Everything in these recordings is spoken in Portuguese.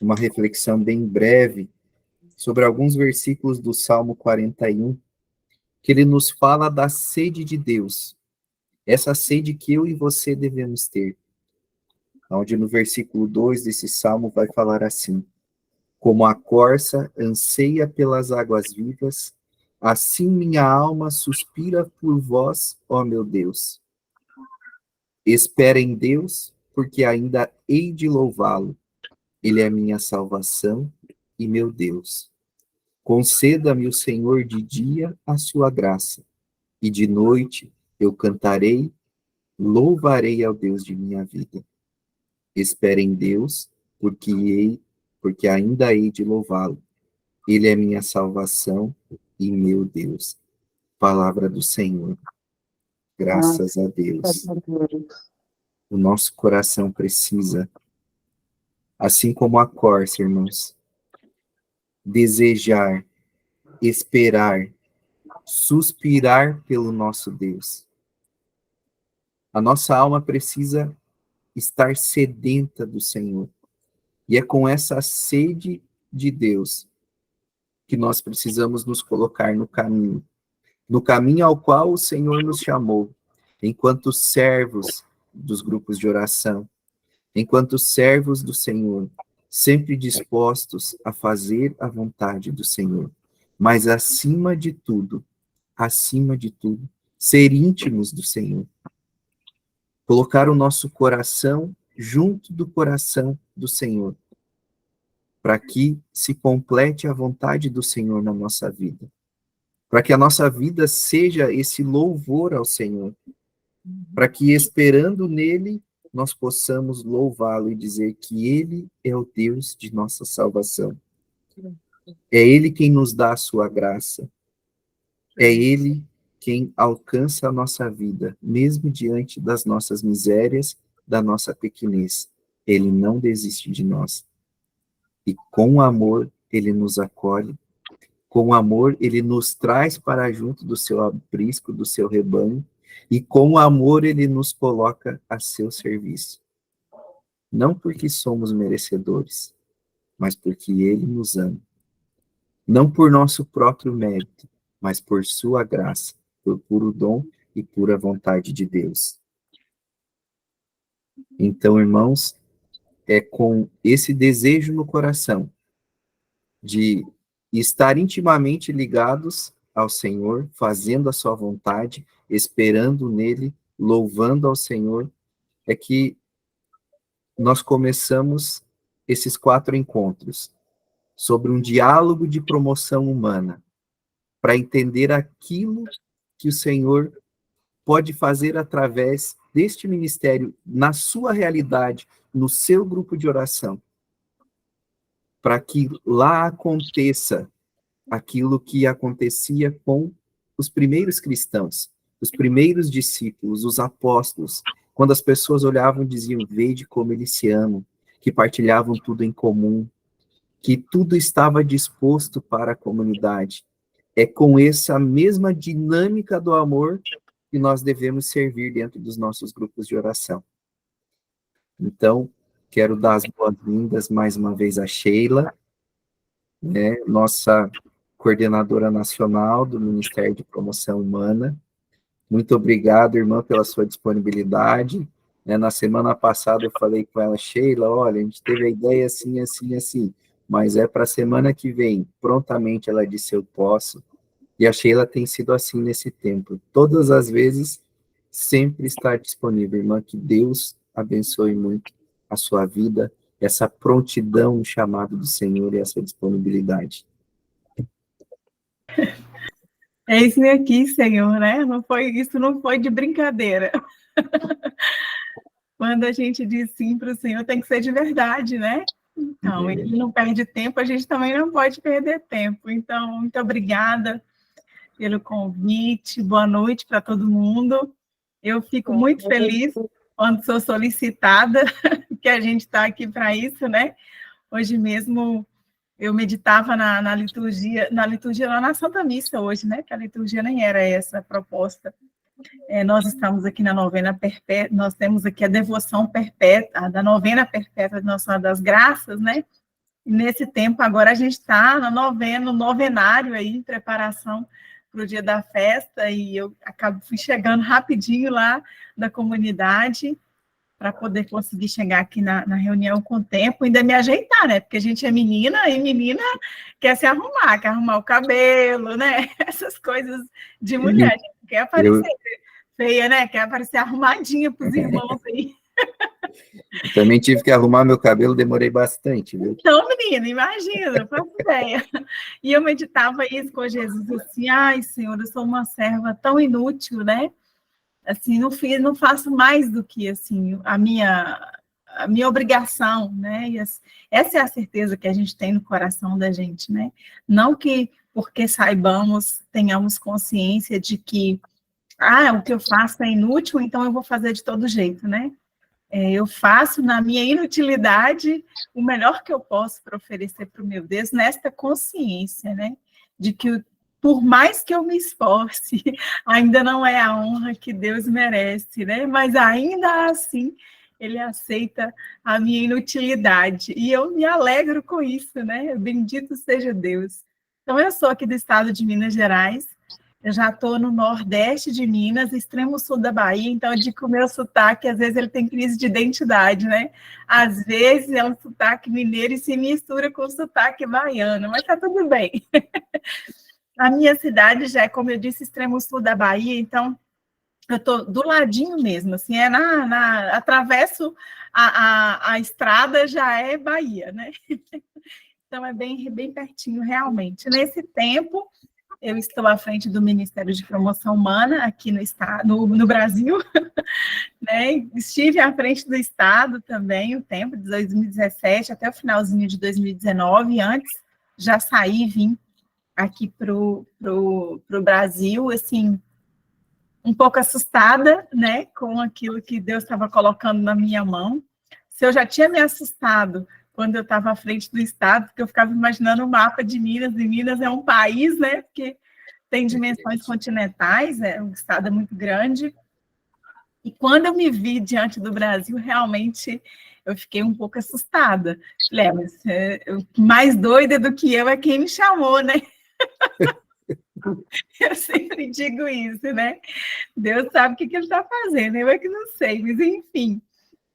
uma reflexão bem breve sobre alguns versículos do Salmo 41, que ele nos fala da sede de Deus, essa sede que eu e você devemos ter, onde no versículo 2 desse Salmo vai falar assim: como a corça anseia pelas águas vivas, assim minha alma suspira por vós, ó meu Deus. Espera em Deus, porque ainda hei de louvá-lo. Ele é minha salvação e meu Deus. Conceda-me o Senhor de dia a sua graça, e de noite eu cantarei, louvarei ao Deus de minha vida. Espera em Deus, porque ainda hei de louvá-lo. Ele é minha salvação e meu Deus. Palavra do Senhor. Graças a Deus. O nosso coração precisa, assim como a corça, irmãos, desejar, esperar, suspirar pelo nosso Deus. A nossa alma precisa estar sedenta do Senhor. E é com essa sede de Deus que nós precisamos nos colocar no caminho ao qual o Senhor nos chamou, enquanto servos dos grupos de oração, enquanto servos do Senhor, sempre dispostos a fazer a vontade do Senhor, mas acima de tudo, ser íntimos do Senhor. Colocar o nosso coração junto do coração do Senhor, para que se complete a vontade do Senhor na nossa vida. Para que a nossa vida seja esse louvor ao Senhor. Para que, esperando nele, nós possamos louvá-lo e dizer que Ele é o Deus de nossa salvação. É Ele quem nos dá a sua graça. É Ele quem alcança a nossa vida, mesmo diante das nossas misérias, da nossa pequenez. Ele não desiste de nós. E com amor, Ele nos acolhe. Com amor, Ele nos traz para junto do seu aprisco, do seu rebanho. E com amor, Ele nos coloca a seu serviço. Não porque somos merecedores, mas porque Ele nos ama. Não por nosso próprio mérito, mas por sua graça, por puro dom e pura vontade de Deus. Então, irmãos, é com esse desejo no coração de estar intimamente ligados ao Senhor, fazendo a sua vontade, esperando nele, louvando ao Senhor, é que nós começamos esses 4 encontros sobre um diálogo de promoção humana, para entender aquilo que o Senhor pode fazer através deste ministério, na sua realidade, no seu grupo de oração, para que lá aconteça aquilo que acontecia com os primeiros cristãos, os primeiros discípulos, os apóstolos, quando as pessoas olhavam e diziam, vede como eles se amam, que partilhavam tudo em comum, que tudo estava disposto para a comunidade. É com essa mesma dinâmica do amor que nós devemos servir dentro dos nossos grupos de oração. Então, quero dar as boas-vindas mais uma vez a Sheila, né, nossa coordenadora nacional do Ministério de Promoção Humana. Muito obrigado, irmã, pela sua disponibilidade. Na semana passada eu falei com ela, Sheila, olha, a gente teve a ideia assim, assim, assim, mas é para a semana que vem. Prontamente ela disse, eu posso. E a Sheila tem sido assim nesse tempo. Todas as vezes, sempre está disponível, irmã. Que Deus abençoe muito a sua vida, essa prontidão no chamado do Senhor e essa disponibilidade. É isso aqui, Senhor, né? Isso não foi de brincadeira. Quando a gente diz sim para o Senhor, tem que ser de verdade, né? Então, ele não perde tempo, a gente também não pode perder tempo. Então, muito obrigada pelo convite, boa noite para todo mundo. Eu fico muito feliz quando sou solicitada, que a gente está aqui para isso, né? Hoje mesmo eu meditava na liturgia lá na Santa Missa hoje, né? Que a liturgia nem era essa a proposta. Nós estamos aqui na novena perpétua, nós temos aqui a devoção perpétua, da novena perpétua de Nossa Senhora das Graças, né? E nesse tempo agora a gente está na novena, no novenário aí, em preparação para o dia da festa, e eu fui chegando rapidinho lá da comunidade para poder conseguir chegar aqui na reunião com tempo, ainda me ajeitar, né? Porque a gente é menina, e menina quer se arrumar, quer arrumar o cabelo, né? Essas coisas de mulher, a gente quer aparecer feia, né? Quer aparecer arrumadinha para os irmãos aí. Também tive que arrumar meu cabelo, demorei bastante, viu? Então, menina, imagina, não faço ideia. E eu meditava isso com Jesus, assim, ai, Senhor, eu sou uma serva tão inútil, né? Assim, não faço mais do que, assim, a minha obrigação, né? E essa é a certeza que a gente tem no coração da gente, né? Não que, porque saibamos, tenhamos consciência de que, o que eu faço é inútil, então eu vou fazer de todo jeito, né? Eu faço na minha inutilidade o melhor que eu posso para oferecer para o meu Deus, nesta consciência, né? De que, por mais que eu me esforce, ainda não é a honra que Deus merece, né? Mas ainda assim, Ele aceita a minha inutilidade. E eu me alegro com isso, né? Bendito seja Deus. Então, eu sou aqui do estado de Minas Gerais. Eu já estou no nordeste de Minas, extremo sul da Bahia, então eu digo que o meu sotaque, às vezes, ele tem crise de identidade, né? Às vezes é um sotaque mineiro e se mistura com o sotaque baiano, mas tá tudo bem. A minha cidade já é, como eu disse, extremo sul da Bahia, então eu estou do ladinho mesmo, assim, atravesso a estrada, já é Bahia, né? Então é bem pertinho, realmente. Nesse tempo, eu estou à frente do Ministério de Promoção Humana aqui no estado, no Brasil, né? Estive à frente do estado também, o tempo de 2017 até o finalzinho de 2019, antes já saí e vim aqui para o Brasil, assim, um pouco assustada, né, com aquilo que Deus estava colocando na minha mão. Se eu já tinha me assustado quando eu estava à frente do estado, porque eu ficava imaginando o mapa de Minas, e Minas é um país, né, porque tem dimensões continentais, o estado é muito grande. E quando eu me vi diante do Brasil, realmente eu fiquei um pouco assustada. Falei, mas mais doida do que eu é quem me chamou, né? Eu sempre digo isso, né? Deus sabe o que ele está fazendo, eu é que não sei, mas enfim.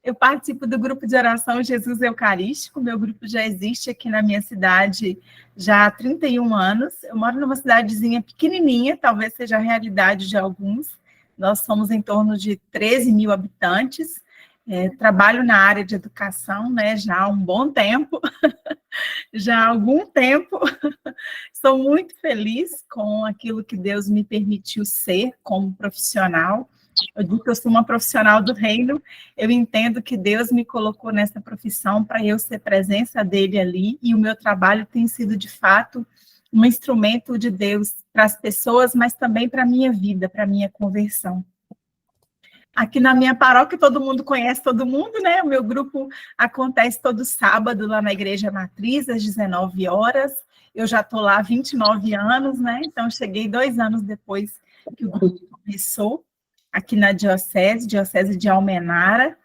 Eu participo do grupo de oração Jesus Eucarístico, meu grupo já existe aqui na minha cidade já há 31 anos. Eu moro numa cidadezinha pequenininha, talvez seja a realidade de alguns. Nós somos em torno de 13 mil habitantes. Trabalho na área de educação, né, já há um bom tempo, já há algum tempo. Sou muito feliz com aquilo que Deus me permitiu ser como profissional. Eu digo que eu sou uma profissional do reino, eu entendo que Deus me colocou nessa profissão para eu ser presença dele ali, e o meu trabalho tem sido, de fato, um instrumento de Deus para as pessoas, mas também para a minha vida, para a minha conversão. Aqui na minha paróquia, todo mundo conhece todo mundo, né? O meu grupo acontece todo sábado lá na Igreja Matriz, às 19 horas. Eu já estou lá há 29 anos, né? Então, cheguei 2 anos depois que o grupo começou, aqui na Diocese de Almenara.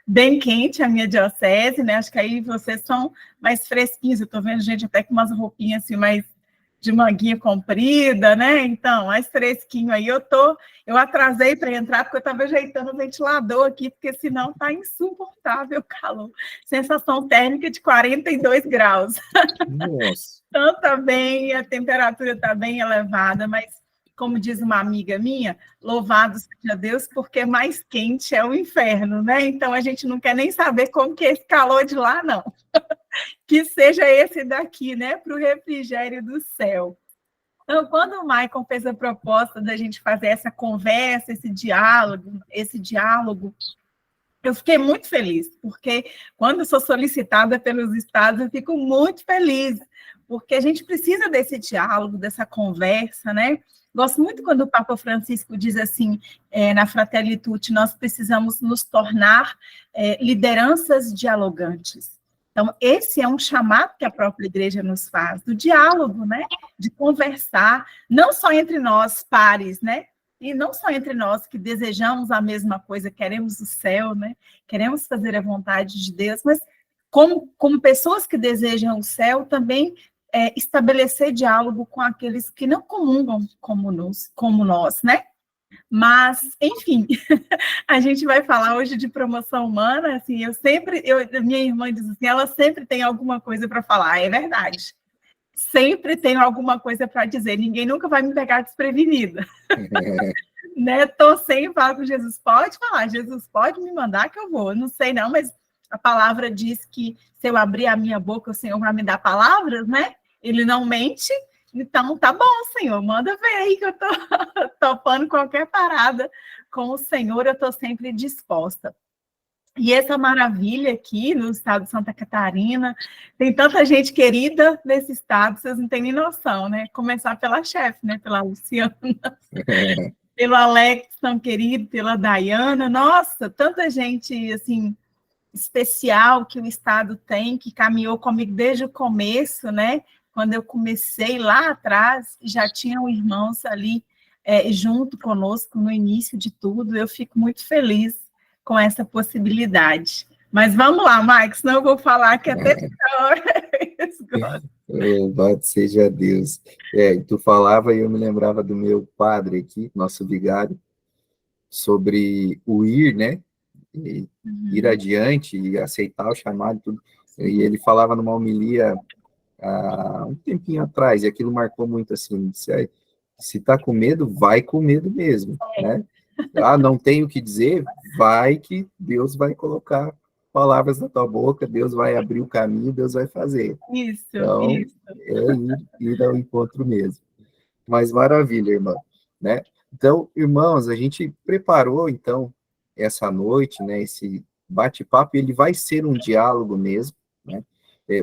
Bem quente a minha diocese, né? Acho que aí vocês são mais fresquinhos. Eu estou vendo gente até com umas roupinhas assim, mais de manguinha comprida, né? Então, mais fresquinho aí. Eu atrasei para entrar porque eu estava ajeitando o ventilador aqui, porque senão está insuportável o calor. Sensação térmica de 42 graus. Nossa. Então, tá bem, a temperatura está bem elevada, mas, como diz uma amiga minha, louvado seja Deus, porque mais quente é o inferno, né? Então, a gente não quer nem saber como que é esse calor de lá, não. Que seja esse daqui, né? Para o refrigério do céu. Então, quando o Maicon fez a proposta da gente fazer essa conversa, esse diálogo, eu fiquei muito feliz, porque quando eu sou solicitada pelos estados, eu fico muito feliz, porque a gente precisa desse diálogo, dessa conversa, né? Gosto muito quando o Papa Francisco diz assim, na Fratelli Tutti, nós precisamos nos tornar lideranças dialogantes. Então, esse é um chamado que a própria igreja nos faz, do diálogo, né? De conversar, não só entre nós, pares, né? E não só entre nós que desejamos a mesma coisa, queremos o céu, né? Queremos fazer a vontade de Deus, mas como pessoas que desejam o céu, também estabelecer diálogo com aqueles que não comungam como nós, né? Mas, enfim, a gente vai falar hoje de promoção humana, assim, minha irmã diz assim, ela sempre tem alguma coisa para falar, é verdade. Sempre tenho alguma coisa para dizer, ninguém nunca vai me pegar desprevenida. Né? Estou sem falar com Jesus, pode falar, Jesus pode me mandar que eu vou, não sei não, mas a palavra diz que se eu abrir a minha boca, o Senhor vai me dar palavras, né? Ele não mente, então tá bom, Senhor, manda ver aí que eu estou topando qualquer parada com o Senhor, eu estou sempre disposta. E essa maravilha aqui no estado de Santa Catarina, tem tanta gente querida nesse estado, vocês não têm nem noção, né? Começar pela chefe, né? Pela Luciana, pelo Alex, tão querido, pela Dayana, nossa, tanta gente, assim, especial que o estado tem, que caminhou comigo desde o começo, né? Quando eu comecei lá atrás, já tinham irmãos ali junto conosco no início de tudo, eu fico muito feliz com essa possibilidade. Mas vamos lá, Marcos, senão eu vou falar que até hora. Louvado seja Deus. Tu falava e eu me lembrava do meu padre aqui, nosso vigário, sobre o ir, né? Ir adiante e aceitar o chamado, tudo. E ele falava numa homilia há um tempinho atrás, e aquilo marcou muito assim, se tá com medo, vai com medo mesmo, né? Não tenho o que dizer, vai que Deus vai colocar palavras na tua boca, Deus vai abrir o caminho, Deus vai fazer. Isso. Então, ir ao encontro mesmo. Mas maravilha, irmã, né? Então, irmãos, a gente preparou, então, essa noite, né, esse bate-papo, ele vai ser um diálogo mesmo, né?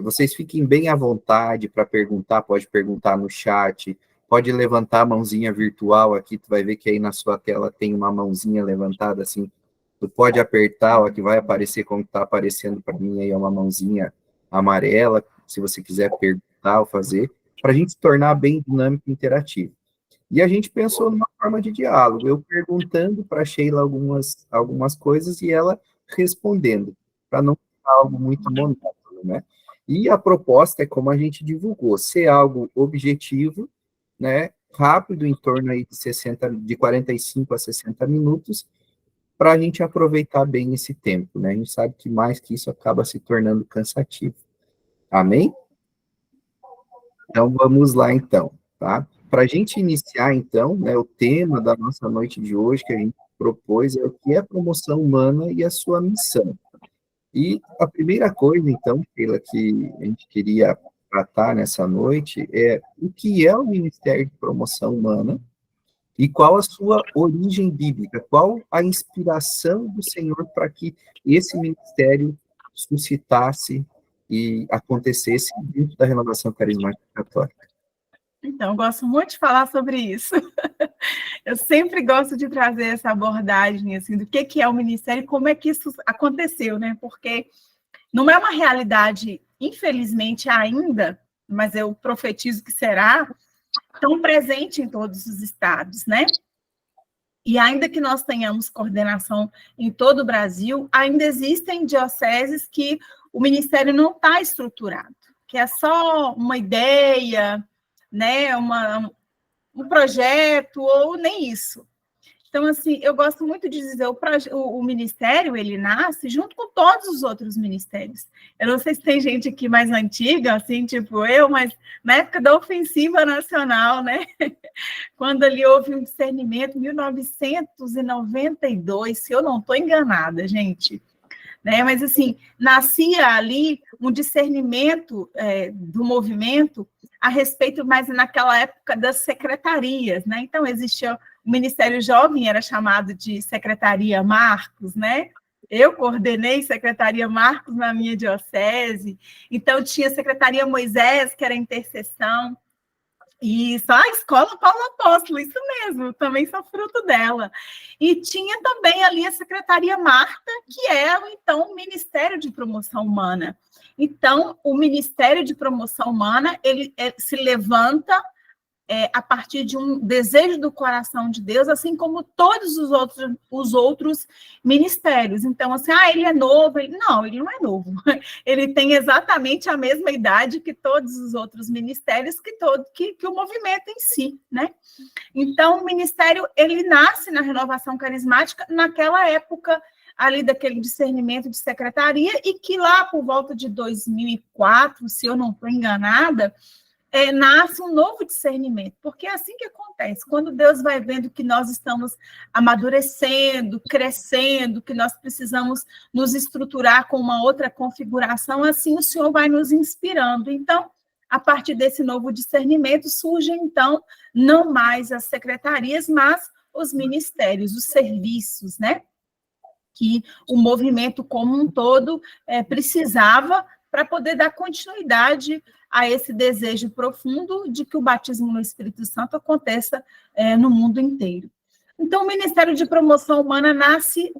Vocês fiquem bem à vontade para perguntar, pode perguntar no chat, pode levantar a mãozinha virtual aqui, tu vai ver que aí na sua tela tem uma mãozinha levantada assim, tu pode apertar, ó, que vai aparecer como está aparecendo para mim aí, é uma mãozinha amarela, se você quiser perguntar ou fazer, para a gente se tornar bem dinâmico e interativo. E a gente pensou numa forma de diálogo, eu perguntando para a Sheila algumas coisas e ela respondendo, para não ficar algo muito monótono, né? E a proposta é, como a gente divulgou, ser algo objetivo, né, rápido, em torno aí de 45 a 60 minutos, para a gente aproveitar bem esse tempo, né? A gente sabe que mais que isso acaba se tornando cansativo. Amém? Então, vamos lá, então, tá? Para a gente iniciar, então, né, o tema da nossa noite de hoje que a gente propôs é o que é promoção humana e a sua missão. E a primeira coisa, então, pela que a gente queria tratar nessa noite é o que é o Ministério de Promoção Humana e qual a sua origem bíblica, qual a inspiração do Senhor para que esse ministério suscitasse e acontecesse dentro da renovação carismática católica. Então, eu gosto muito de falar sobre isso. Eu sempre gosto de trazer essa abordagem, assim, do que é o ministério e como é que isso aconteceu, né? Porque não é uma realidade, infelizmente, ainda, mas eu profetizo que será, tão presente em todos os estados, né? E ainda que nós tenhamos coordenação em todo o Brasil, ainda existem dioceses que o ministério não está estruturado, que é só uma ideia, né, um projeto, ou nem isso. Então, assim, eu gosto muito de dizer, o ministério, ele nasce junto com todos os outros ministérios. Eu não sei se tem gente aqui mais antiga, assim, tipo eu, mas na época da Ofensiva Nacional, né? Quando ali houve um discernimento, 1992, se eu não estou enganada, gente, né? Mas, assim, nascia ali um discernimento do movimento a respeito, mais naquela época, das secretarias, né? Então, existia o Ministério Jovem, era chamado de Secretaria Marcos, né? Eu coordenei Secretaria Marcos na minha diocese, então tinha Secretaria Moisés, que era intercessão, e só a Escola Paulo Apóstolo, isso mesmo, também sou fruto dela. E tinha também ali a Secretaria Marta, que é, então, o Ministério de Promoção Humana. Então, o Ministério de Promoção Humana, ele se levanta a partir de um desejo do coração de Deus, assim como todos os outros ministérios. Então, assim, ele é novo. Não, ele não é novo. Ele tem exatamente a mesma idade que todos os outros ministérios, que o movimento em si, né? Então, o ministério, ele nasce na renovação carismática naquela época ali daquele discernimento de secretaria, e que lá por volta de 2004, se eu não estou enganada, nasce um novo discernimento, porque é assim que acontece, quando Deus vai vendo que nós estamos amadurecendo, crescendo, que nós precisamos nos estruturar com uma outra configuração, assim o Senhor vai nos inspirando. Então, a partir desse novo discernimento, surgem, então, não mais as secretarias, mas os ministérios, os serviços, né? Que o movimento como um todo precisava para poder dar continuidade a esse desejo profundo de que o batismo no Espírito Santo aconteça no mundo inteiro. Então, o Ministério de Promoção Humana nasce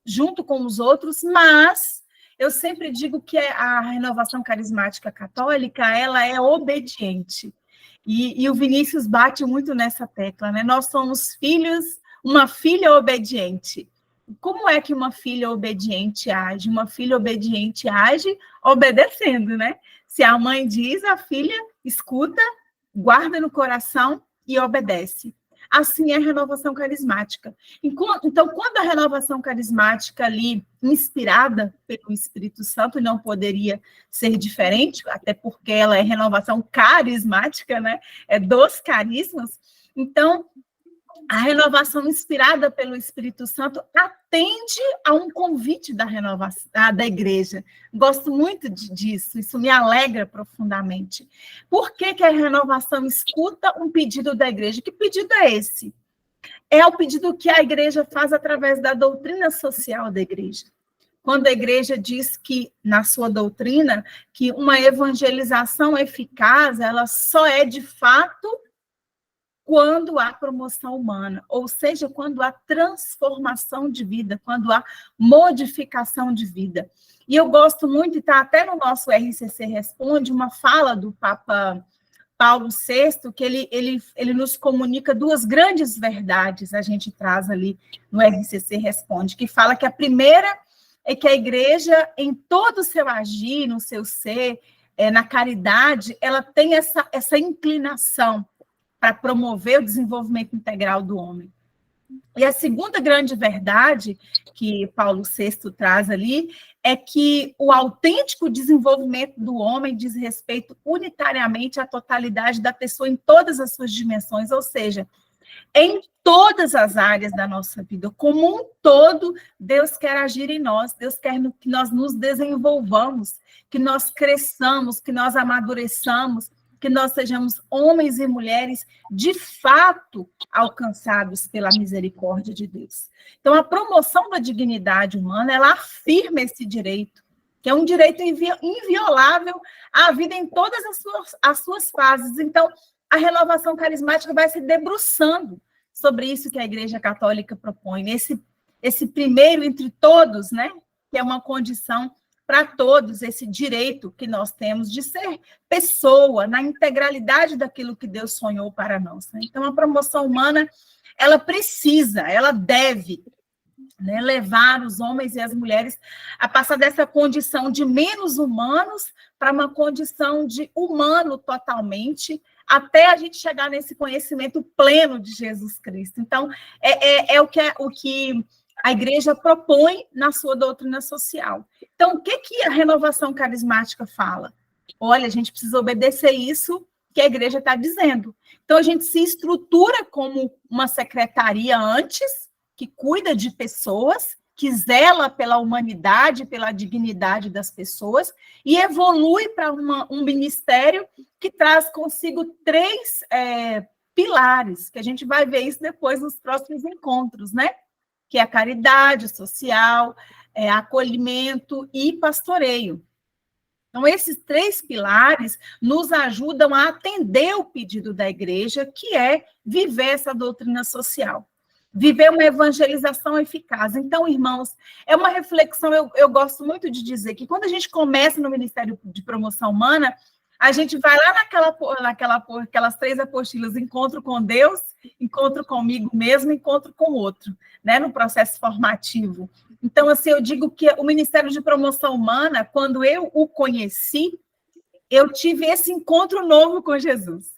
junto com os outros, mas eu sempre digo que a renovação carismática católica, ela é obediente. E o Vinícius bate muito nessa tecla, né? Nós somos filhos, uma filha obediente. Como é que uma filha obediente age? Uma filha obediente age obedecendo, né? Se a mãe diz, a filha escuta, guarda no coração e obedece. Assim é a renovação carismática. Então, quando a renovação carismática ali, inspirada pelo Espírito Santo, não poderia ser diferente, até porque ela é renovação carismática, né? É dos carismas. Então, A renovação inspirada pelo Espírito Santo atende a um convite da renovação da igreja. Gosto muito disso, isso me alegra profundamente. Por que que a renovação escuta um pedido da igreja? Que pedido é esse? É o pedido que a igreja faz através da doutrina social da igreja. Quando a igreja diz que, na sua doutrina, que uma evangelização eficaz, ela só é de fato quando há promoção humana, ou seja, quando há transformação de vida, quando há modificação de vida. E eu gosto muito, e está até no nosso RCC Responde, uma fala do Papa Paulo VI, que ele nos comunica duas grandes verdades, a gente traz ali no RCC Responde, que fala que a primeira é que a igreja, em todo o seu agir, no seu ser, na caridade, ela tem essa inclinação para promover o desenvolvimento integral do homem. E a segunda grande verdade que Paulo VI traz ali é que o autêntico desenvolvimento do homem diz respeito unitariamente à totalidade da pessoa em todas as suas dimensões, ou seja, em todas as áreas da nossa vida, como um todo, Deus quer agir em nós, Deus quer que nós nos desenvolvamos, que nós cresçamos, que nós amadureçamos, que nós sejamos homens e mulheres de fato alcançados pela misericórdia de Deus. Então, a promoção da dignidade humana, ela afirma esse direito, que é um direito inviolável à vida em todas as suas fases. Então, a renovação carismática vai se debruçando sobre isso que a Igreja Católica propõe, esse primeiro entre todos, né, que é uma condição para todos, esse direito que nós temos de ser pessoa, na integralidade daquilo que Deus sonhou para nós. Né? Então, a promoção humana, ela precisa, ela deve, né, levar os homens e as mulheres a passar dessa condição de menos humanos para uma condição de humano totalmente, até a gente chegar nesse conhecimento pleno de Jesus Cristo. Então, é o que a igreja propõe na sua doutrina social. Então, o que a renovação carismática fala? Olha, a gente precisa obedecer isso que a igreja está dizendo. Então, a gente se estrutura como uma secretaria antes, que cuida de pessoas, que zela pela humanidade, pela dignidade das pessoas, e evolui para um ministério que traz consigo 3 pilares, que a gente vai ver isso depois nos próximos encontros, né? Que é a caridade social, acolhimento e pastoreio. Então, esses 3 pilares nos ajudam a atender o pedido da igreja, que é viver essa doutrina social, viver uma evangelização eficaz. Então, irmãos, é uma reflexão, eu gosto muito de dizer que quando a gente começa no Ministério de Promoção Humana, a gente vai lá naquelas 3 apostilas, encontro com Deus, encontro comigo mesmo, encontro com o outro, né, no processo formativo. Então, assim, eu digo que o Ministério de Promoção Humana, quando eu o conheci, eu tive esse encontro novo com Jesus.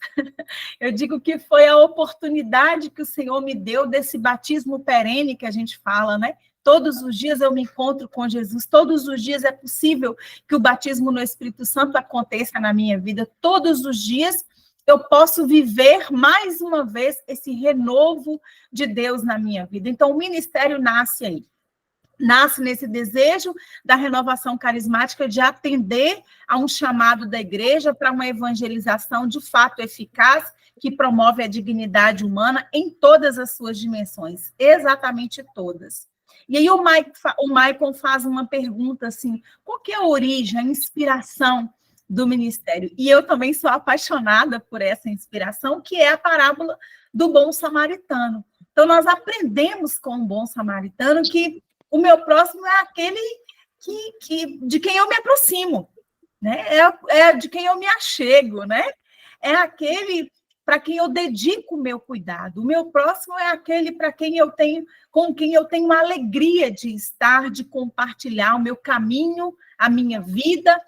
Eu digo que foi a oportunidade que o Senhor me deu desse batismo perene que a gente fala, né? Todos os dias eu me encontro com Jesus, todos os dias é possível que o batismo no Espírito Santo aconteça na minha vida, todos os dias eu posso viver mais uma vez esse renovo de Deus na minha vida. Então, o ministério nasce aí. Nasce nesse desejo da renovação carismática de atender a um chamado da igreja para uma evangelização de fato eficaz, que promove a dignidade humana em todas as suas dimensões, exatamente todas. E aí o Maicon faz uma pergunta assim, qual que é a origem, a inspiração do ministério? E eu também sou apaixonada por essa inspiração, que é a parábola do bom samaritano. Então, nós aprendemos com o bom samaritano que o meu próximo é aquele de quem eu me aproximo, né? É de quem eu me achego, né? É aquele para quem eu dedico o meu cuidado. O meu próximo é aquele com quem eu tenho a alegria de estar, de compartilhar o meu caminho, a minha vida,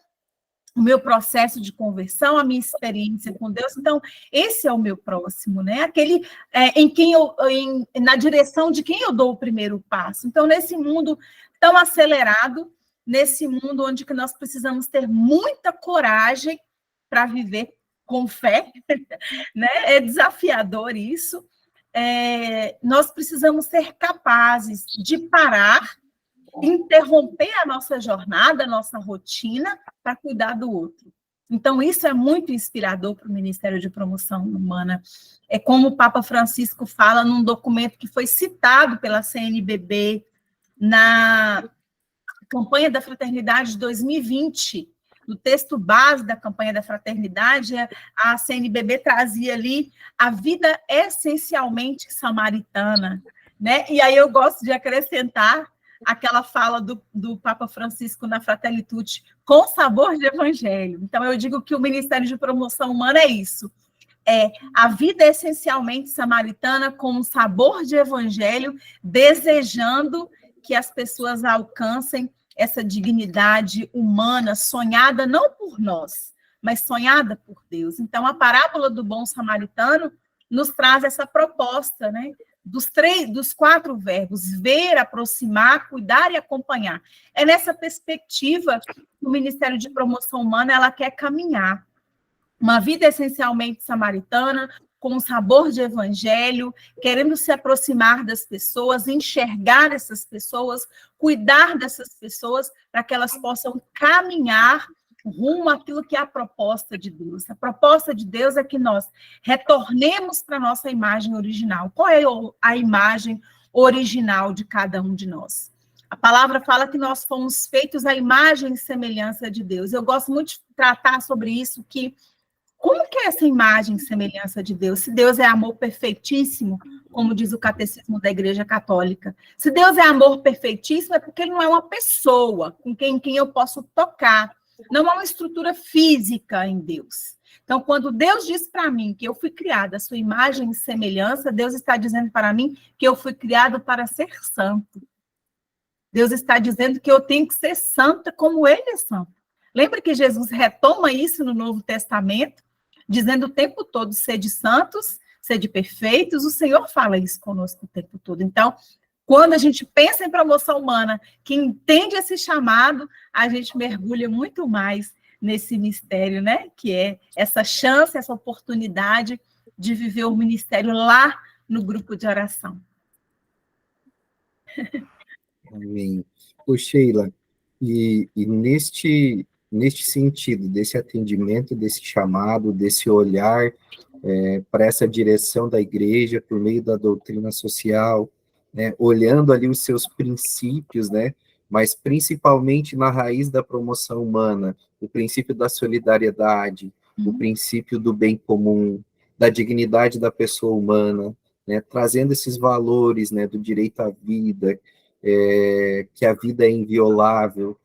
o meu processo de conversão, a minha experiência com Deus. Então, esse é o meu próximo, né? Aquele na direção de quem eu dou o primeiro passo. Então, nesse mundo tão acelerado, nesse mundo onde que nós precisamos ter muita coragem para viver com fé, né? É desafiador isso. nós precisamos ser capazes de parar, interromper a nossa jornada, a nossa rotina, para cuidar do outro. Então, isso é muito inspirador para o Ministério de Promoção Humana. É como o Papa Francisco fala num documento que foi citado pela CNBB na campanha da Fraternidade de 2020, no texto base da campanha da Fraternidade, a CNBB trazia ali a vida essencialmente samaritana, né? E aí eu gosto de acrescentar aquela fala do Papa Francisco na Fratelli Tutti, com sabor de evangelho. Então, eu digo que o Ministério de Promoção Humana é isso, a vida essencialmente samaritana com um sabor de evangelho, desejando que as pessoas alcancem essa dignidade humana sonhada não por nós, mas sonhada por Deus. Então, a parábola do bom samaritano nos traz essa proposta, né? Dos 4 verbos: ver, aproximar, cuidar e acompanhar. É nessa perspectiva que o Ministério de Promoção Humana ela quer caminhar. Uma vida essencialmente samaritana, com um sabor de evangelho, querendo se aproximar das pessoas, enxergar essas pessoas, cuidar dessas pessoas, para que elas possam caminhar rumo àquilo que é a proposta de Deus. A proposta de Deus é que nós retornemos para a nossa imagem original. Qual é a imagem original de cada um de nós? A palavra fala que nós fomos feitos à imagem e semelhança de Deus. Eu gosto muito de tratar sobre isso, como que é essa imagem e semelhança de Deus? Se Deus é amor perfeitíssimo, como diz o Catecismo da Igreja Católica. Se Deus é amor perfeitíssimo, é porque ele não é uma pessoa com quem eu posso tocar. Não há uma estrutura física em Deus. Então, quando Deus diz para mim que eu fui criada à sua imagem e semelhança, Deus está dizendo para mim que eu fui criado para ser santo. Deus está dizendo que eu tenho que ser santa como ele é santo. Lembra que Jesus retoma isso no Novo Testamento, dizendo o tempo todo: sede santos, sede perfeitos. O Senhor fala isso conosco o tempo todo. Então, quando a gente pensa em promoção humana, que entende esse chamado, a gente mergulha muito mais nesse mistério, né? Que é essa chance, essa oportunidade de viver o ministério lá no grupo de oração. Amém. Ô, Sheila, e neste sentido, desse atendimento, desse chamado, desse olhar para essa direção da igreja por meio da doutrina social, né, olhando ali os seus princípios, né, mas principalmente na raiz da promoção humana, o princípio da solidariedade, o princípio do bem comum, da dignidade da pessoa humana, né, trazendo esses valores, né, do direito à vida, que a vida é inviolável,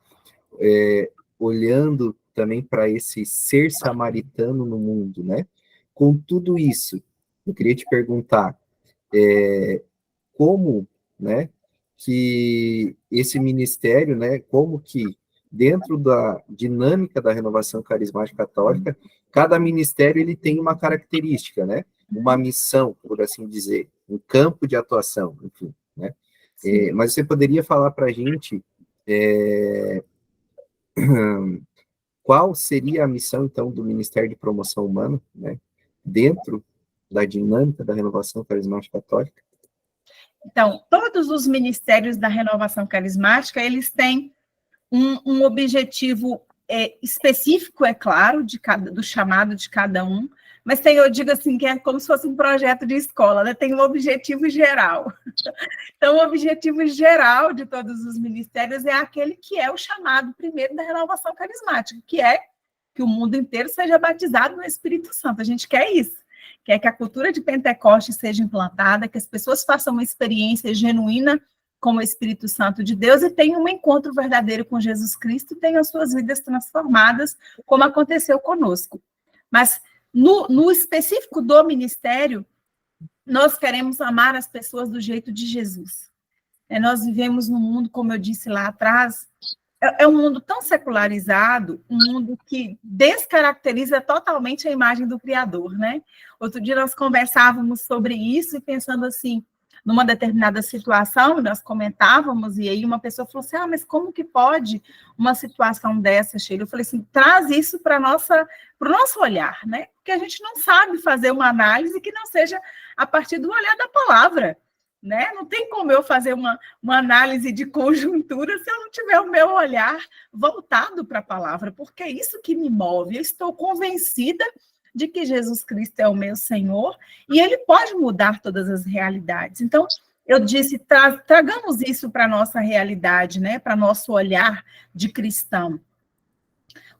olhando também para esse ser samaritano no mundo, né? Com tudo isso, eu queria te perguntar, como, né, que esse ministério, né, como que dentro da dinâmica da renovação carismática católica, cada ministério ele tem uma característica, né? Uma missão, por assim dizer, um campo de atuação, enfim, né? Mas você poderia falar para a gente qual seria a missão, então, do Ministério de Promoção Humana, né, dentro da dinâmica da renovação carismática católica? Então, todos os ministérios da renovação carismática, eles têm um objetivo específico, é claro, do chamado de cada um, mas tem, eu digo assim, que é como se fosse um projeto de escola, né? Tem um objetivo geral. Então, o objetivo geral de todos os ministérios é aquele que é o chamado primeiro da renovação carismática, que é que o mundo inteiro seja batizado no Espírito Santo. A gente quer isso. Quer que a cultura de Pentecostes seja implantada, que as pessoas façam uma experiência genuína com o Espírito Santo de Deus e tenham um encontro verdadeiro com Jesus Cristo e tenham suas vidas transformadas, como aconteceu conosco. Mas, no específico do ministério, nós queremos amar as pessoas do jeito de Jesus. Nós vivemos num mundo, como eu disse lá atrás, é um mundo tão secularizado, um mundo que descaracteriza totalmente a imagem do Criador, né? Outro dia nós conversávamos sobre isso e pensando assim, numa determinada situação, nós comentávamos, e aí uma pessoa falou assim, mas como que pode uma situação dessa, Sheila? Eu falei assim, traz isso para o nosso olhar, né? porque a gente não sabe fazer uma análise que não seja a partir do olhar da palavra, né? Não tem como eu fazer uma análise de conjuntura se eu não tiver o meu olhar voltado para a palavra, porque é isso que me move. Eu estou convencida de que Jesus Cristo é o meu Senhor e Ele pode mudar todas as realidades. Então, eu disse, tragamos isso para a nossa realidade, né? Para nosso olhar de cristão.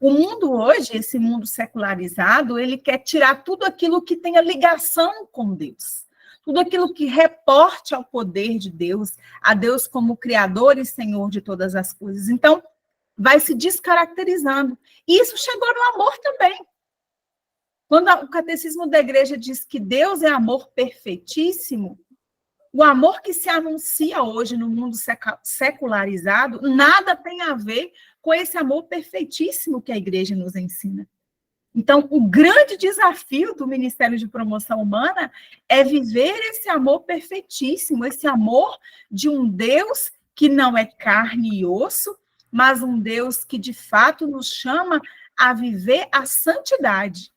O mundo hoje, esse mundo secularizado, ele quer tirar tudo aquilo que tenha ligação com Deus. Tudo aquilo que reporte ao poder de Deus, a Deus como Criador e Senhor de todas as coisas. Então, vai se descaracterizando. E isso chegou no amor também. Quando o Catecismo da Igreja diz que Deus é amor perfeitíssimo, o amor que se anuncia hoje no mundo secularizado, nada tem a ver com esse amor perfeitíssimo que a Igreja nos ensina. Então, o grande desafio do Ministério de Promoção Humana é viver esse amor perfeitíssimo, esse amor de um Deus que não é carne e osso, mas um Deus que, de fato, nos chama a viver a santidade.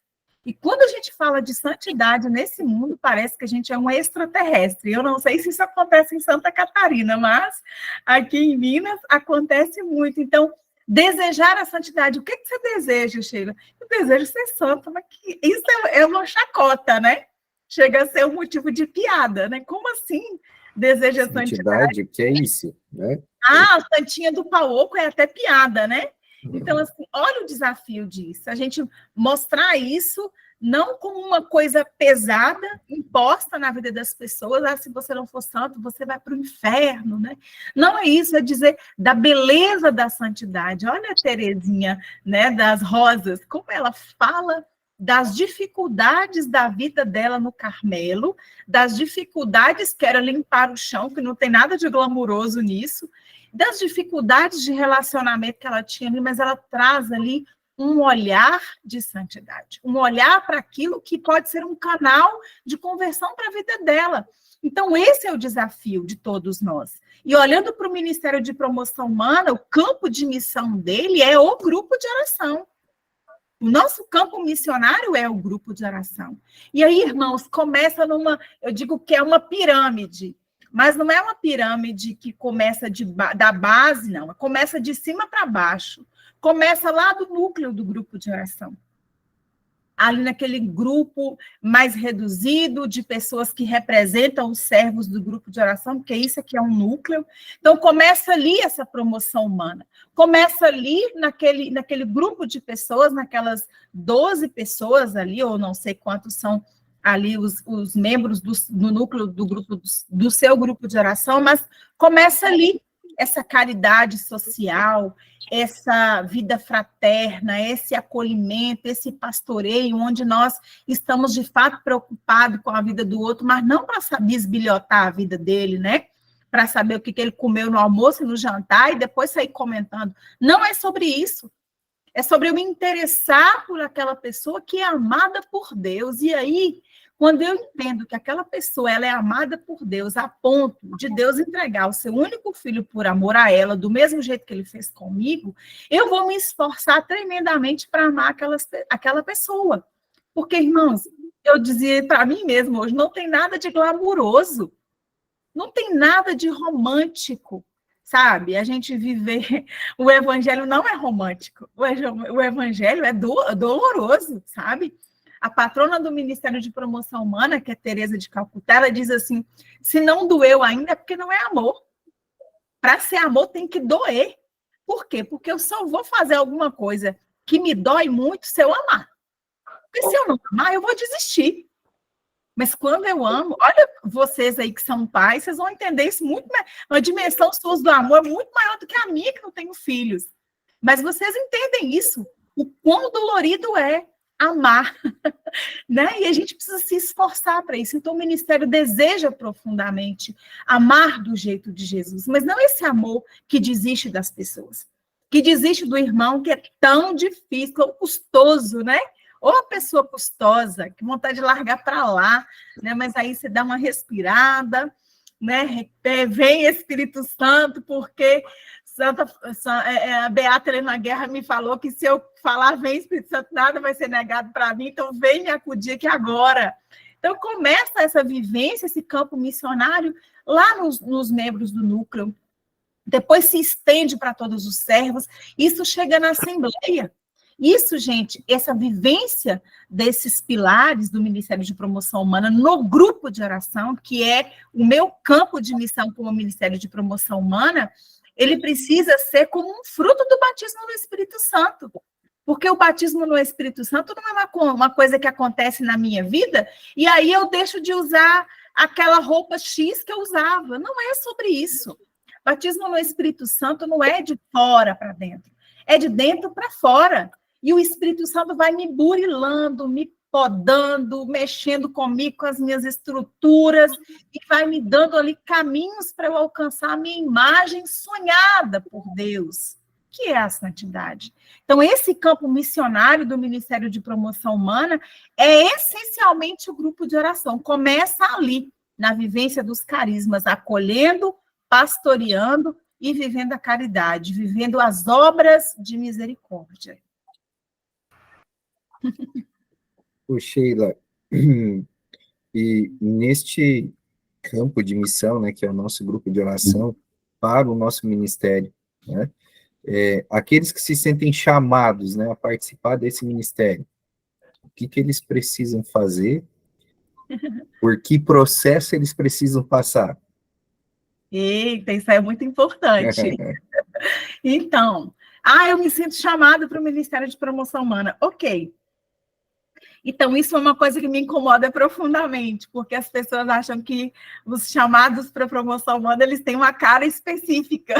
E quando a gente fala de santidade nesse mundo, parece que a gente é um extraterrestre. Eu não sei se isso acontece em Santa Catarina, mas aqui em Minas acontece muito. Então, desejar a santidade. O que você deseja, Sheila? Eu desejo ser santa, mas isso é uma chacota, né? Chega a ser um motivo de piada, né? Como assim deseja santidade? Que é isso, né? Ah, a santinha do pau-oco é até piada, né? Então, assim, olha o desafio disso. A gente mostrar isso não como uma coisa pesada, imposta na vida das pessoas. Ah, se você não for santo, você vai para o inferno, né? Não é isso, é dizer da beleza da santidade. Olha a Terezinha, né, das Rosas, como ela fala das dificuldades da vida dela no Carmelo, das dificuldades que era limpar o chão, que não tem nada de glamuroso nisso, das dificuldades de relacionamento que ela tinha ali, mas ela traz ali um olhar de santidade, um olhar para aquilo que pode ser um canal de conversão para a vida dela. Então, esse é o desafio de todos nós. E olhando para o Ministério de Promoção Humana, o campo de missão dele é o grupo de oração. O nosso campo missionário é o grupo de oração. E aí, irmãos, começa eu digo que é uma pirâmide, mas não é uma pirâmide que começa da base, não. Começa de cima para baixo. Começa lá do núcleo do grupo de oração. Ali naquele grupo mais reduzido de pessoas que representam os servos do grupo de oração, porque isso aqui é um núcleo. Então, começa ali essa promoção humana. Começa ali naquele grupo de pessoas, naquelas 12 pessoas ali, ou não sei quantos são ali os membros do núcleo do grupo, do seu grupo de oração, mas começa ali essa caridade social, essa vida fraterna, esse acolhimento, esse pastoreio, onde nós estamos, de fato, preocupados com a vida do outro, mas não para bisbilhotar a vida dele, né? Para saber o que ele comeu no almoço e no jantar e depois sair comentando. Não é sobre isso. É sobre eu me interessar por aquela pessoa que é amada por Deus. E aí, quando eu entendo que aquela pessoa ela é amada por Deus, a ponto de Deus entregar o seu único filho por amor a ela, do mesmo jeito que ele fez comigo, eu vou me esforçar tremendamente para amar aquela pessoa. Porque, irmãos, eu dizia para mim mesmo hoje, não tem nada de glamuroso, não tem nada de romântico, sabe? A gente viver... O evangelho não é romântico, o evangelho é doloroso, sabe? A patrona do Ministério de Promoção Humana, que é Teresa de Calcutá, ela diz assim, se não doeu ainda é porque não é amor. Para ser amor tem que doer. Por quê? Porque eu só vou fazer alguma coisa que me dói muito se eu amar. Porque se eu não amar, eu vou desistir. Mas quando eu amo, olha vocês aí que são pais, vocês vão entender isso muito mais. Uma dimensão sua do amor é muito maior do que a minha, que não tenho filhos. Mas vocês entendem isso, o quão dolorido é amar, né? E a gente precisa se esforçar para isso. Então, o ministério deseja profundamente amar do jeito de Jesus, mas não esse amor que desiste das pessoas, que desiste do irmão, que é tão difícil, tão custoso, né? Ou a pessoa custosa, que vontade de largar para lá, né? Mas aí você dá uma respirada, né? Vem Espírito Santo, porque A Beata Helena Guerra me falou que se eu falar vem Espírito Santo, nada vai ser negado para mim, então vem me acudir aqui agora. Então começa essa vivência, esse campo missionário lá nos membros do núcleo, depois se estende para todos os servos, isso chega na Assembleia. Isso, gente, essa vivência desses pilares do Ministério de Promoção Humana no grupo de oração, que é o meu campo de missão como Ministério de Promoção Humana, ele precisa ser como um fruto do batismo no Espírito Santo. Porque o batismo no Espírito Santo não é uma coisa que acontece na minha vida, e aí eu deixo de usar aquela roupa X que eu usava. Não é sobre isso. Batismo no Espírito Santo não é de fora para dentro, é de dentro para fora. E o Espírito Santo vai me burilando, me podando, mexendo comigo, com as minhas estruturas, e vai me dando ali caminhos para eu alcançar a minha imagem sonhada por Deus, que é a santidade. Então, esse campo missionário do Ministério de Promoção Humana é essencialmente o grupo de oração. Começa ali, na vivência dos carismas, acolhendo, pastoreando e vivendo a caridade, vivendo as obras de misericórdia. Ô, Sheila, e neste campo de missão, né, que é o nosso grupo de oração, para o nosso ministério, né, aqueles que se sentem chamados, né, a participar desse ministério, o que eles precisam fazer, por que processo eles precisam passar? Eita, isso é muito importante. Então, eu me sinto chamada para o Ministério de Promoção Humana. Ok. Então, isso é uma coisa que me incomoda profundamente, porque as pessoas acham que os chamados para promoção humana, eles têm uma cara específica.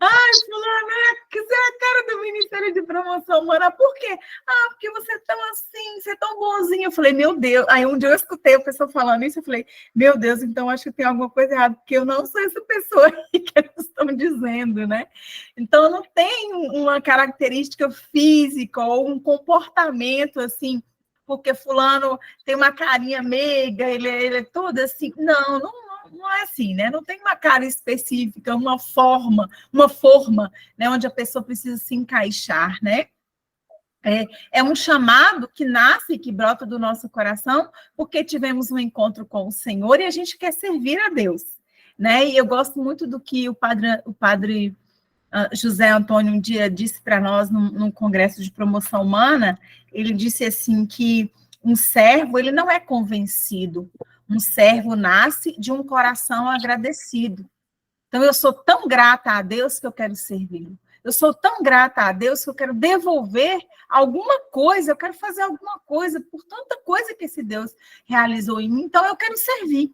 Ai, fulano, que você é a cara do Ministério de Promoção Humana. Por quê? Porque você é tão assim, você é tão bonzinho. Eu falei, meu Deus. Aí um dia eu escutei a pessoa falando isso, eu falei, meu Deus, então acho que tem alguma coisa errada, porque eu não sou essa pessoa aí que eles estão dizendo, né? Então, eu não tenho uma característica física ou um comportamento, assim, porque fulano tem uma carinha meiga, ele é todo assim. Não é assim, né? Não tem uma cara específica, uma forma, né, onde a pessoa precisa se encaixar, né? É um chamado que nasce, que brota do nosso coração, porque tivemos um encontro com o Senhor e a gente quer servir a Deus, né? E eu gosto muito do que o padre José Antônio um dia disse para nós num congresso de promoção humana. Ele disse assim que um servo, ele não é convencido. Um servo nasce de um coração agradecido. Então, eu sou tão grata a Deus que eu quero servir. Eu sou tão grata a Deus que eu quero devolver alguma coisa, eu quero fazer alguma coisa por tanta coisa que esse Deus realizou em mim. Então, eu quero servir.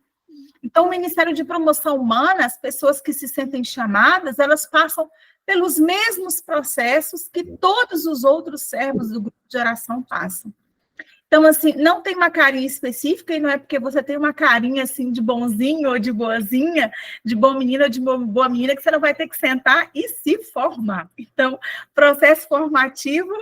Então, o Ministério de Promoção Humana, as pessoas que se sentem chamadas, elas passam pelos mesmos processos que todos os outros servos do grupo de oração passam. Então, assim, não tem uma carinha específica, e não é porque você tem uma carinha, assim, de bonzinho ou de boazinha, de bom menino ou de boa menina, que você não vai ter que sentar e se formar. Então, processo formativo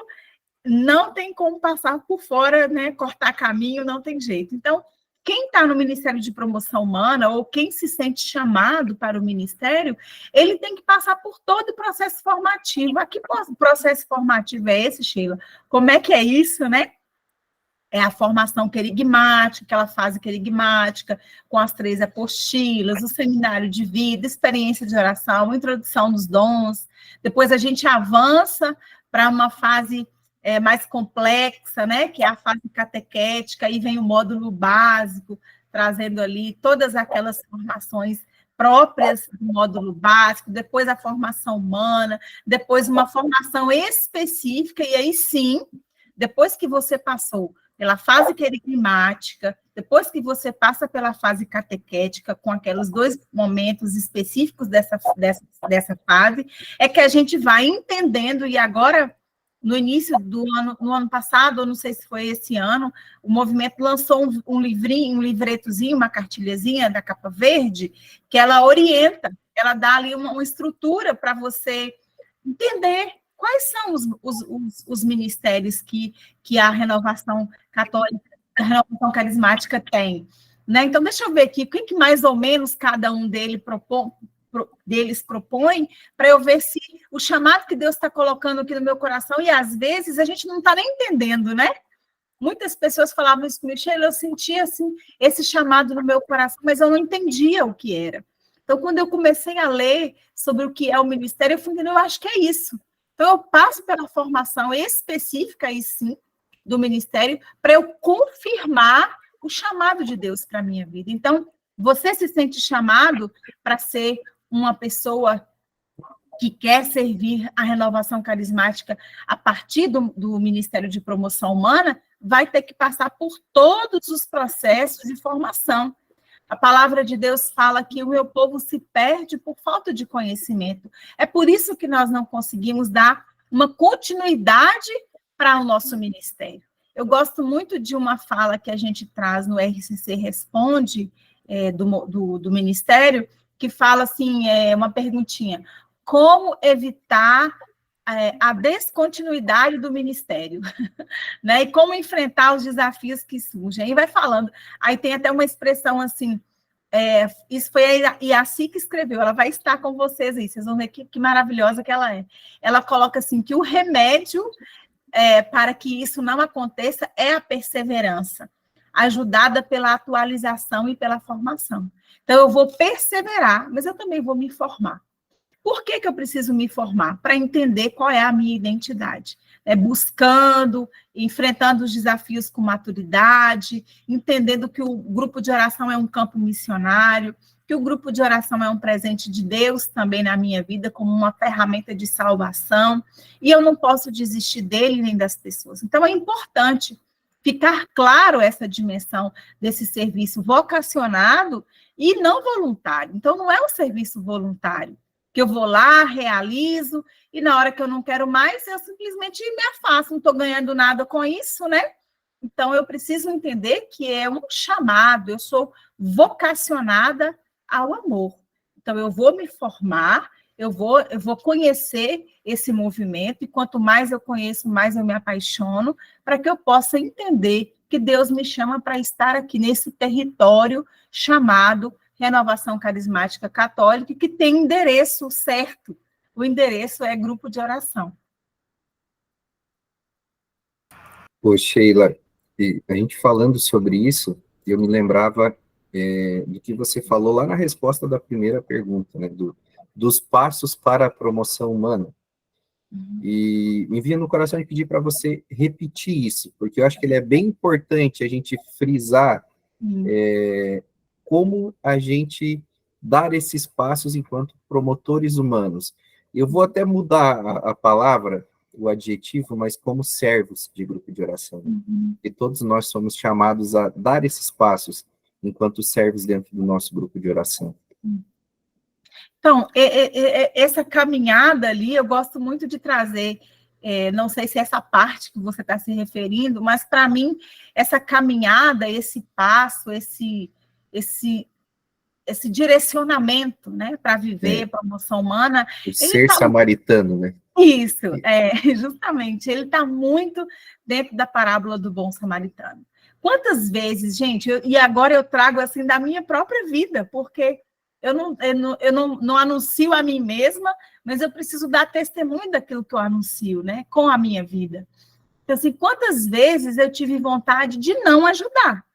não tem como passar por fora, né, cortar caminho, não tem jeito. Então, quem está no Ministério de Promoção Humana, ou quem se sente chamado para o Ministério, ele tem que passar por todo o processo formativo. Que processo formativo é esse, Sheila? Como é que é isso, né? É a formação querigmática, aquela fase querigmática, com as 3 apostilas, o seminário de vida, experiência de oração, introdução dos dons. Depois a gente avança para uma fase mais complexa, né, que é a fase catequética, aí vem o módulo básico, trazendo ali todas aquelas formações próprias do módulo básico, depois a formação humana, depois uma formação específica, e aí sim, depois que você passou pela fase querigmática, depois que você passa pela fase catequética, com aqueles 2 momentos específicos dessa fase, é que a gente vai entendendo, e agora, no início do ano, no ano passado, eu não sei se foi esse ano, o movimento lançou um livrinho, um livretozinho, uma cartilhazinha da capa verde, que ela orienta, ela dá ali uma estrutura para você entender quais são os ministérios que a renovação católica, a renovação carismática tem, né? Então, deixa eu ver aqui, o que mais ou menos cada um deles deles propõem, para eu ver se o chamado que Deus está colocando aqui no meu coração, e às vezes a gente não está nem entendendo, né? Muitas pessoas falavam isso comigo, Sheila, eu sentia assim, esse chamado no meu coração, mas eu não entendia o que era. Então, quando eu comecei a ler sobre o que é o ministério, eu fui entendendo, eu acho que é isso. Então, eu passo pela formação específica, aí sim, do ministério, para eu confirmar o chamado de Deus para a minha vida. Então, você se sente chamado para ser uma pessoa que quer servir a renovação carismática a partir do Ministério de Promoção Humana, vai ter que passar por todos os processos de formação. A palavra de Deus fala que o meu povo se perde por falta de conhecimento. É por isso que nós não conseguimos dar uma continuidade para o nosso ministério. Eu gosto muito de uma fala que a gente traz no RCC Responde, do Ministério, que fala assim, uma perguntinha, como evitar a descontinuidade do ministério, né? E como enfrentar os desafios que surgem. Aí vai falando. Aí tem até uma expressão assim, isso foi a Iaci que escreveu, ela vai estar com vocês aí, vocês vão ver que maravilhosa que ela é. Ela coloca assim, que o remédio para que isso não aconteça é a perseverança, ajudada pela atualização e pela formação. Então, eu vou perseverar, mas eu também vou me formar. Por que eu preciso me formar? Para entender qual é a minha identidade. Buscando, enfrentando os desafios com maturidade, entendendo que o grupo de oração é um campo missionário, que o grupo de oração é um presente de Deus também na minha vida, como uma ferramenta de salvação, e eu não posso desistir dele nem das pessoas. Então, é importante ficar claro essa dimensão desse serviço vocacionado e não voluntário. Então, não é um serviço voluntário, que eu vou lá, realizo, e na hora que eu não quero mais, eu simplesmente me afasto, não estou ganhando nada com isso, né? Então, eu preciso entender que é um chamado, eu sou vocacionada ao amor. Então, eu vou me formar, eu vou conhecer esse movimento, e quanto mais eu conheço, mais eu me apaixono, para que eu possa entender que Deus me chama para estar aqui nesse território chamado Renovação Carismática Católica, que tem endereço certo. O endereço é grupo de oração. Pô, Sheila, a gente falando sobre isso, eu me lembrava do que você falou lá na resposta da primeira pergunta, né, dos passos para a promoção humana. E me vinha no coração de pedir para você repetir isso, porque eu acho que ele é bem importante a gente frisar como a gente dar esses passos enquanto promotores humanos. Eu vou até mudar a palavra, o adjetivo, mas como servos de grupo de oração. E todos nós somos chamados a dar esses passos enquanto servos dentro do nosso grupo de oração. Então, essa caminhada ali, eu gosto muito de trazer, não sei se é essa parte que você está se referindo, mas para mim, essa caminhada, esse passo, esse direcionamento, né, para viver promoção humana. O ser samaritano, né? Isso, justamente, ele está muito dentro da parábola do bom samaritano. Quantas vezes, gente, e agora eu trago assim da minha própria vida, porque eu não anuncio a mim mesma, mas eu preciso dar testemunho daquilo que eu anuncio, né, com a minha vida. Então, assim, quantas vezes eu tive vontade de não ajudar?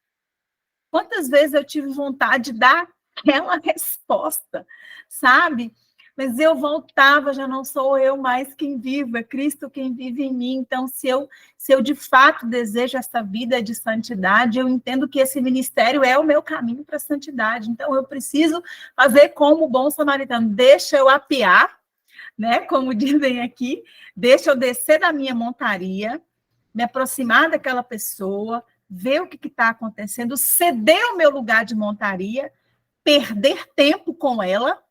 Quantas vezes eu tive vontade de dar aquela resposta, sabe? Mas eu voltava, já não sou eu mais quem vivo, é Cristo quem vive em mim. Então, se eu de fato desejo essa vida de santidade, eu entendo que esse ministério é o meu caminho para a santidade. Então, eu preciso fazer como o bom samaritano, deixa eu apear, né? Como dizem aqui, deixa eu descer da minha montaria, me aproximar daquela pessoa, ver o que está acontecendo, ceder o meu lugar de montaria, perder tempo com ela,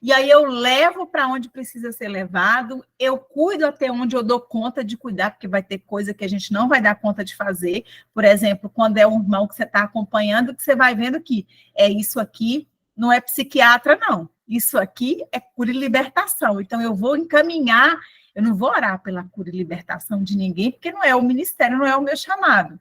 e aí eu levo para onde precisa ser levado, eu cuido até onde eu dou conta de cuidar, porque vai ter coisa que a gente não vai dar conta de fazer. Por exemplo, quando é um irmão que você está acompanhando, que você vai vendo que isso aqui não é psiquiatra, não. Isso aqui é cura e libertação. Então, eu vou encaminhar, eu não vou orar pela cura e libertação de ninguém, porque não é o ministério, não é o meu chamado.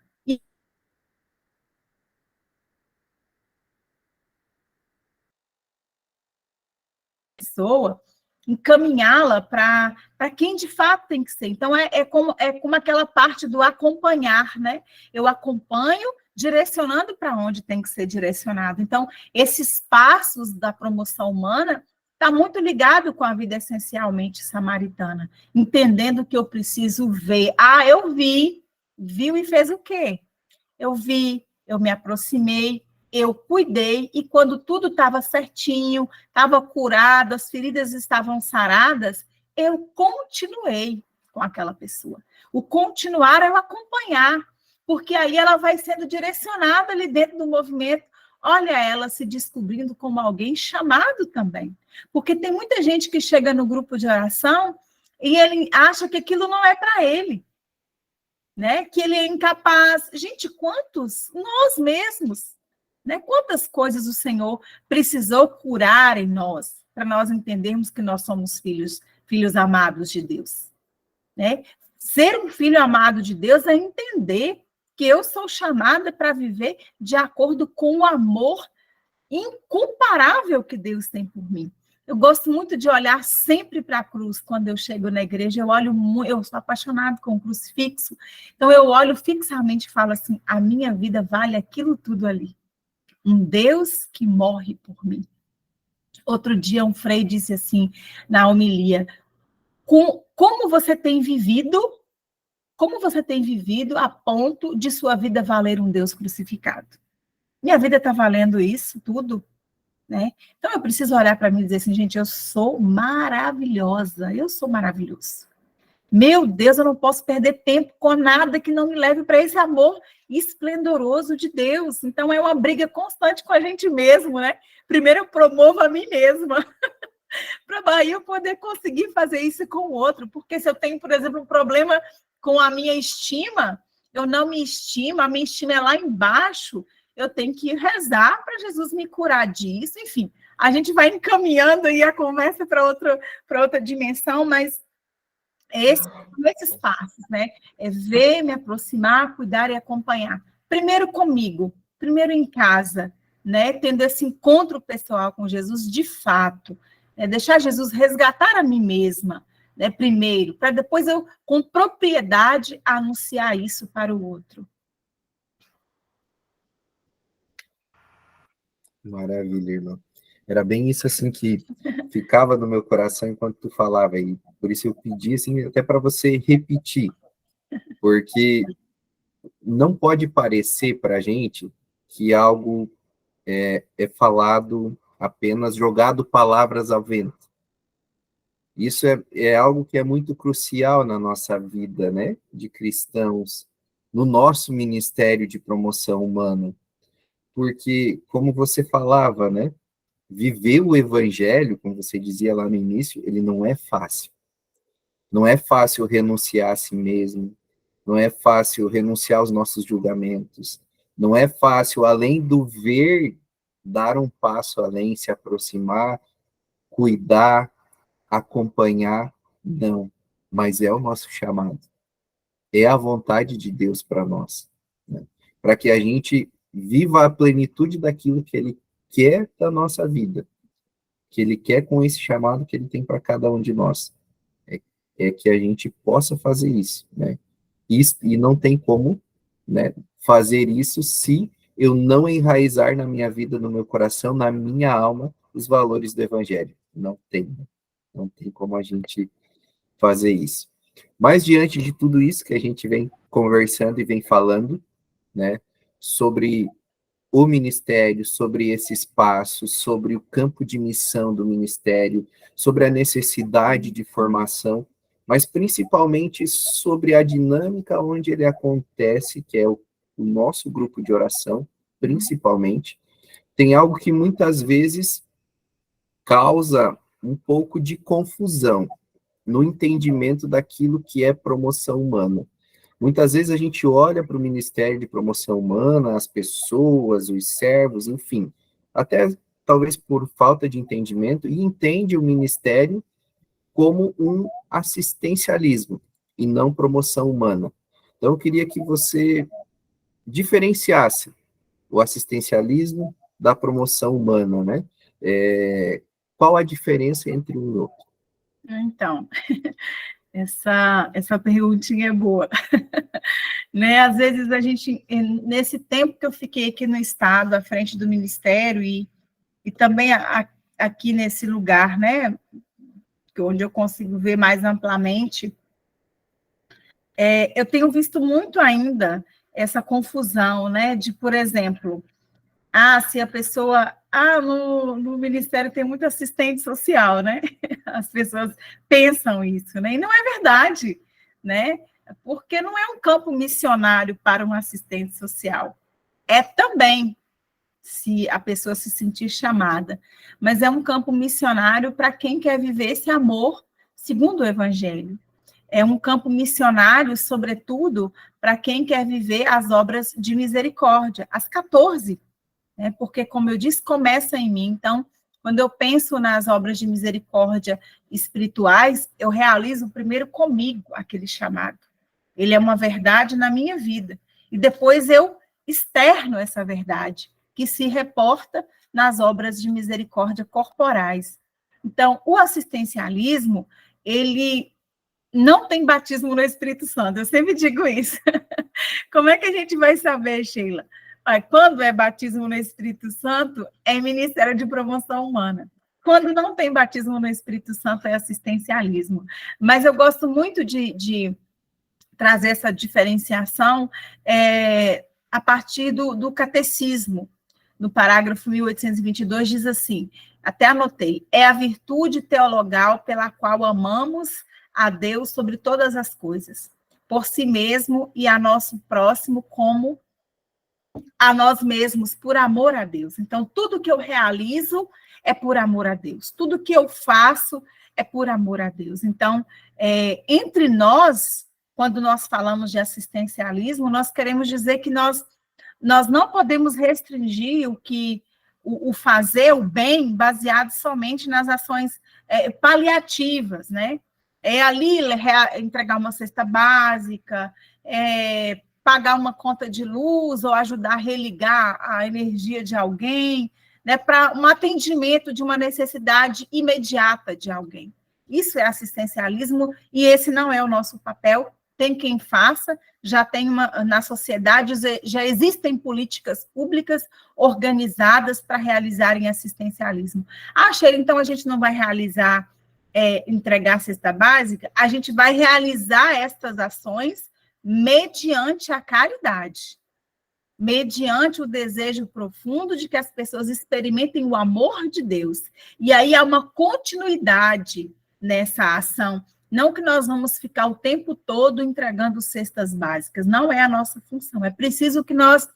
pessoa, encaminhá-la para quem de fato tem que ser. Então, é como aquela parte do acompanhar, né? Eu acompanho direcionando para onde tem que ser direcionado. Então, esses passos da promoção humana está muito ligado com a vida essencialmente samaritana, entendendo que eu preciso ver. Ah, eu viu e fez o quê? Eu vi, eu me aproximei, eu cuidei, e quando tudo estava certinho, estava curado, as feridas estavam saradas, eu continuei com aquela pessoa. O continuar é o acompanhar, porque aí ela vai sendo direcionada ali dentro do movimento. Olha ela se descobrindo como alguém chamado também. Porque tem muita gente que chega no grupo de oração e ele acha que aquilo não é para ele, né? Que ele é incapaz. Gente, quantos? Nós mesmos, né? Quantas coisas o Senhor precisou curar em nós, para nós entendermos que nós somos filhos amados de Deus, né? Ser um filho amado de Deus é entender que eu sou chamada para viver de acordo com o amor incomparável que Deus tem por mim. Eu gosto muito de olhar sempre para a cruz quando eu chego na igreja. Eu sou apaixonada com o crucifixo. Então eu olho fixamente e falo assim: a minha vida vale aquilo tudo ali. Um Deus que morre por mim. Outro dia um frei disse assim na homilia: como você tem vivido a ponto de sua vida valer um Deus crucificado? Minha vida está valendo isso tudo? Né? Então, eu preciso olhar para mim e dizer assim: gente, eu sou maravilhosa, eu sou maravilhoso. Meu Deus, eu não posso perder tempo com nada que não me leve para esse amor esplendoroso de Deus. Então, é uma briga constante com a gente mesmo, né? Primeiro eu promovo a mim mesma, para aí eu poder conseguir fazer isso com o outro. Porque se eu tenho, por exemplo, um problema com a minha estima, eu não me estimo, a minha estima é lá embaixo, eu tenho que rezar para Jesus me curar disso. Enfim, a gente vai encaminhando aí a conversa para outra dimensão, mas são esses passos, né? É ver, me aproximar, cuidar e acompanhar. Primeiro comigo, primeiro em casa, né? Tendo esse encontro pessoal com Jesus de fato, né? Deixar Jesus resgatar a mim mesma, né? Primeiro, para depois eu, com propriedade, anunciar isso para o outro. Maravilha, irmão. Era bem isso assim que ficava no meu coração enquanto tu falava, e por isso eu pedi assim até para você repetir, porque não pode parecer para a gente que algo é falado apenas jogado palavras ao vento. Isso é algo que é muito crucial na nossa vida, né, de cristãos, no nosso ministério de promoção humana, porque, como você falava, né, viver o evangelho, como você dizia lá no início, ele não é fácil. Não é fácil renunciar a si mesmo, não é fácil renunciar aos nossos julgamentos, não é fácil, além do ver, dar um passo além, se aproximar, cuidar, acompanhar, não. Mas é o nosso chamado. É a vontade de Deus para nós, né? Para que a gente viva a plenitude daquilo que Ele quer da nossa vida, que Ele quer com esse chamado que Ele tem para cada um de nós. É que a gente possa fazer isso, né? E não tem como, né, fazer isso se eu não enraizar na minha vida, no meu coração, na minha alma, os valores do Evangelho. Não tem, né? Não tem como a gente fazer isso. Mas diante de tudo isso que a gente vem conversando e vem falando, né, sobre o ministério, sobre esse espaço, sobre o campo de missão do ministério, sobre a necessidade de formação, mas principalmente sobre a dinâmica onde ele acontece, que é o nosso grupo de oração, principalmente, tem algo que muitas vezes causa um pouco de confusão no entendimento daquilo que é promoção humana. Muitas vezes a gente olha para o Ministério de Promoção Humana, as pessoas, os servos, enfim, até talvez por falta de entendimento, e entende o ministério como um assistencialismo e não promoção humana. Então, eu queria que você diferenciasse o assistencialismo da promoção humana, né? Qual a diferença entre um e outro? Então, essa perguntinha é boa. Né? Às vezes a gente, nesse tempo que eu fiquei aqui no Estado, à frente do Ministério, e também aqui nesse lugar, né, onde eu consigo ver mais amplamente, eu tenho visto muito ainda essa confusão, né, de, por exemplo, se a pessoa, no Ministério tem muito assistente social, né, as pessoas pensam isso, né, e não é verdade, né, porque não é um campo missionário para um assistente social, é também, se a pessoa se sentir chamada, mas é um campo missionário para quem quer viver esse amor segundo o Evangelho. É um campo missionário, sobretudo, para quem quer viver as obras de misericórdia, as 14, né? Porque, como eu disse, começa em mim. Então, quando eu penso nas obras de misericórdia espirituais, eu realizo primeiro comigo aquele chamado. Ele é uma verdade na minha vida. E depois eu externo essa verdade, que se reporta nas obras de misericórdia corporais. Então, o assistencialismo, ele não tem batismo no Espírito Santo, eu sempre digo isso. Como é que a gente vai saber, Sheila? Quando é batismo no Espírito Santo, é Ministério de Promoção Humana. Quando não tem batismo no Espírito Santo, é assistencialismo. Mas eu gosto muito de trazer essa diferenciação a partir do catecismo. No parágrafo 1822, diz assim, até anotei, é a virtude teologal pela qual amamos a Deus sobre todas as coisas, por si mesmo e a nosso próximo como a nós mesmos, por amor a Deus. Então, tudo que eu realizo é por amor a Deus. Tudo que eu faço é por amor a Deus. Então, entre nós, quando nós falamos de assistencialismo, nós queremos dizer que nós não podemos restringir o fazer o bem baseado somente nas ações paliativas, né? Ali entregar uma cesta básica, pagar uma conta de luz ou ajudar a religar a energia de alguém, né, para um atendimento de uma necessidade imediata de alguém. Isso é assistencialismo e esse não é o nosso papel. Tem quem faça, já tem na sociedade, já existem políticas públicas organizadas para realizarem assistencialismo. Sheila, então a gente não vai realizar, entregar a cesta básica, a gente vai realizar estas ações mediante a caridade, mediante o desejo profundo de que as pessoas experimentem o amor de Deus. E aí há uma continuidade nessa ação. Não que nós vamos ficar o tempo todo entregando cestas básicas, não é a nossa função. É preciso que nós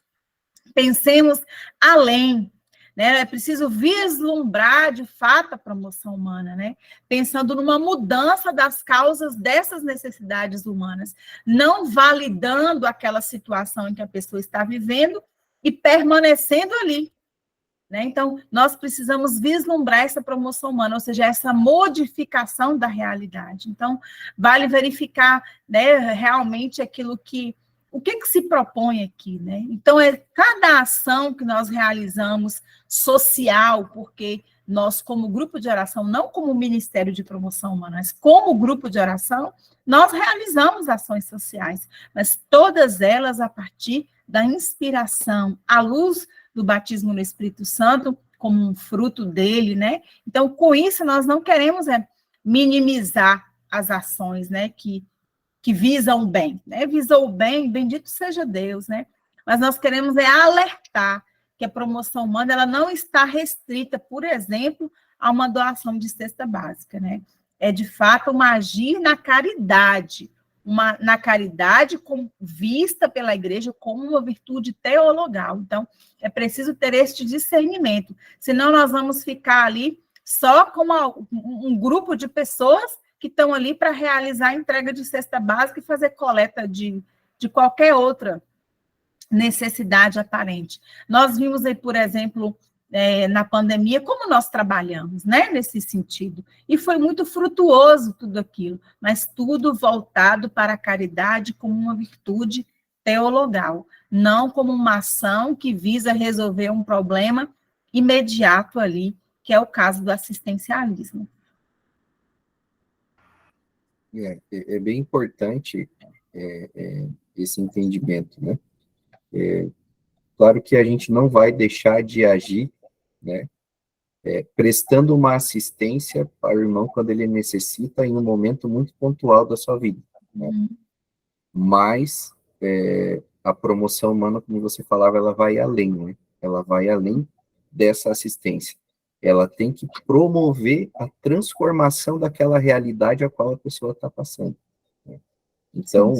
pensemos além, né? É preciso vislumbrar, de fato, a promoção humana, né? Pensando numa mudança das causas dessas necessidades humanas, não validando aquela situação em que a pessoa está vivendo e permanecendo ali. Né? Então, nós precisamos vislumbrar essa promoção humana, ou seja, essa modificação da realidade. Então, vale verificar, né, realmente o que se propõe aqui, né? Então, cada ação que nós realizamos social, porque nós, como grupo de oração, não como Ministério de Promoção Humana, mas como grupo de oração, nós realizamos ações sociais, mas todas elas a partir da inspiração, à luz do batismo no Espírito Santo, como um fruto dele, né? Então, com isso, nós não queremos minimizar as ações, né, que visam o bem, né? Visou o bem, bendito seja Deus, né? Mas nós queremos alertar que a promoção humana ela não está restrita, por exemplo, a uma doação de cesta básica, né? É, de fato, um agir na caridade, na caridade vista pela igreja como uma virtude teologal. Então, é preciso ter este discernimento, senão nós vamos ficar ali só como um grupo de pessoas que estão ali para realizar a entrega de cesta básica e fazer coleta de qualquer outra necessidade aparente. Nós vimos aí, por exemplo, na pandemia, como nós trabalhamos, né, nesse sentido, e foi muito frutuoso tudo aquilo, mas tudo voltado para a caridade como uma virtude teologal, não como uma ação que visa resolver um problema imediato ali, que é o caso do assistencialismo. É bem importante esse entendimento, né? Claro que a gente não vai deixar de agir, né? Prestando uma assistência para o irmão quando ele necessita em um momento muito pontual da sua vida, né? Mas a promoção humana, como você falava, ela vai além, né? Ela vai além dessa assistência. Ela tem que promover a transformação daquela realidade a qual a pessoa está passando, né? Então,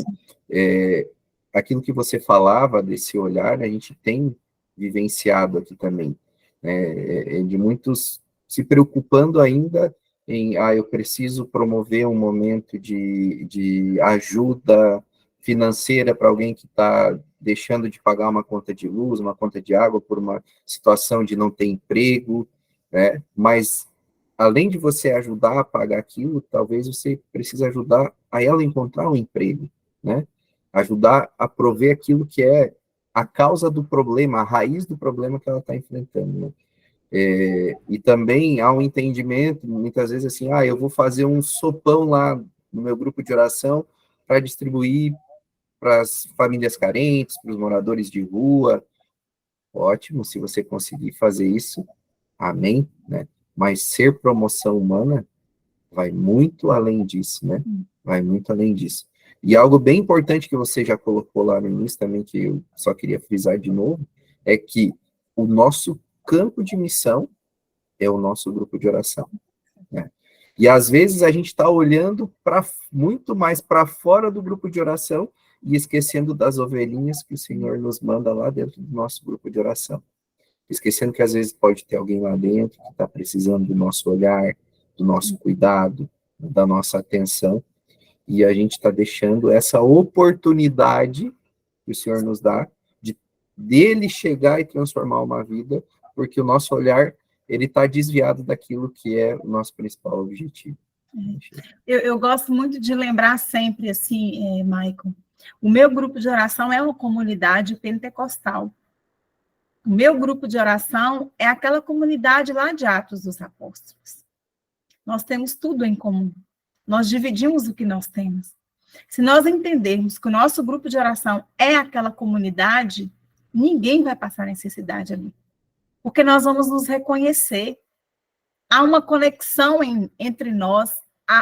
aquilo que você falava desse olhar, a gente tem vivenciado aqui também, né? De muitos se preocupando ainda em, eu preciso promover um momento de ajuda financeira para alguém que está deixando de pagar uma conta de luz, uma conta de água por uma situação de não ter emprego, né? Mas além de você ajudar a pagar aquilo, talvez você precise ajudar a ela encontrar um emprego, né? Ajudar a prover aquilo que é a causa do problema, a raiz do problema que ela está enfrentando, né? E também há um entendimento, muitas vezes assim, eu vou fazer um sopão lá no meu grupo de oração para distribuir para as famílias carentes, para os moradores de rua. Ótimo, se você conseguir fazer isso, amém, né? Mas ser promoção humana vai muito além disso, né? Vai muito além disso. E algo bem importante que você já colocou lá no início também, que eu só queria frisar de novo, é que o nosso campo de missão é o nosso grupo de oração, né? E às vezes a gente está olhando muito mais para fora do grupo de oração e esquecendo das ovelhinhas que o Senhor nos manda lá dentro do nosso grupo de oração. Esquecendo que às vezes pode ter alguém lá dentro que está precisando do nosso olhar, do nosso cuidado, da nossa atenção, e a gente está deixando essa oportunidade que o Senhor nos dá dele chegar e transformar uma vida, porque o nosso olhar ele está desviado daquilo que é o nosso principal objetivo. Eu gosto muito de lembrar sempre, assim, Maicon, o meu grupo de oração é uma comunidade pentecostal. O meu grupo de oração é aquela comunidade lá de Atos dos Apóstolos. Nós temos tudo em comum. Nós dividimos o que nós temos. Se nós entendermos que o nosso grupo de oração é aquela comunidade, ninguém vai passar necessidade ali. Porque nós vamos nos reconhecer. Há uma conexão entre nós.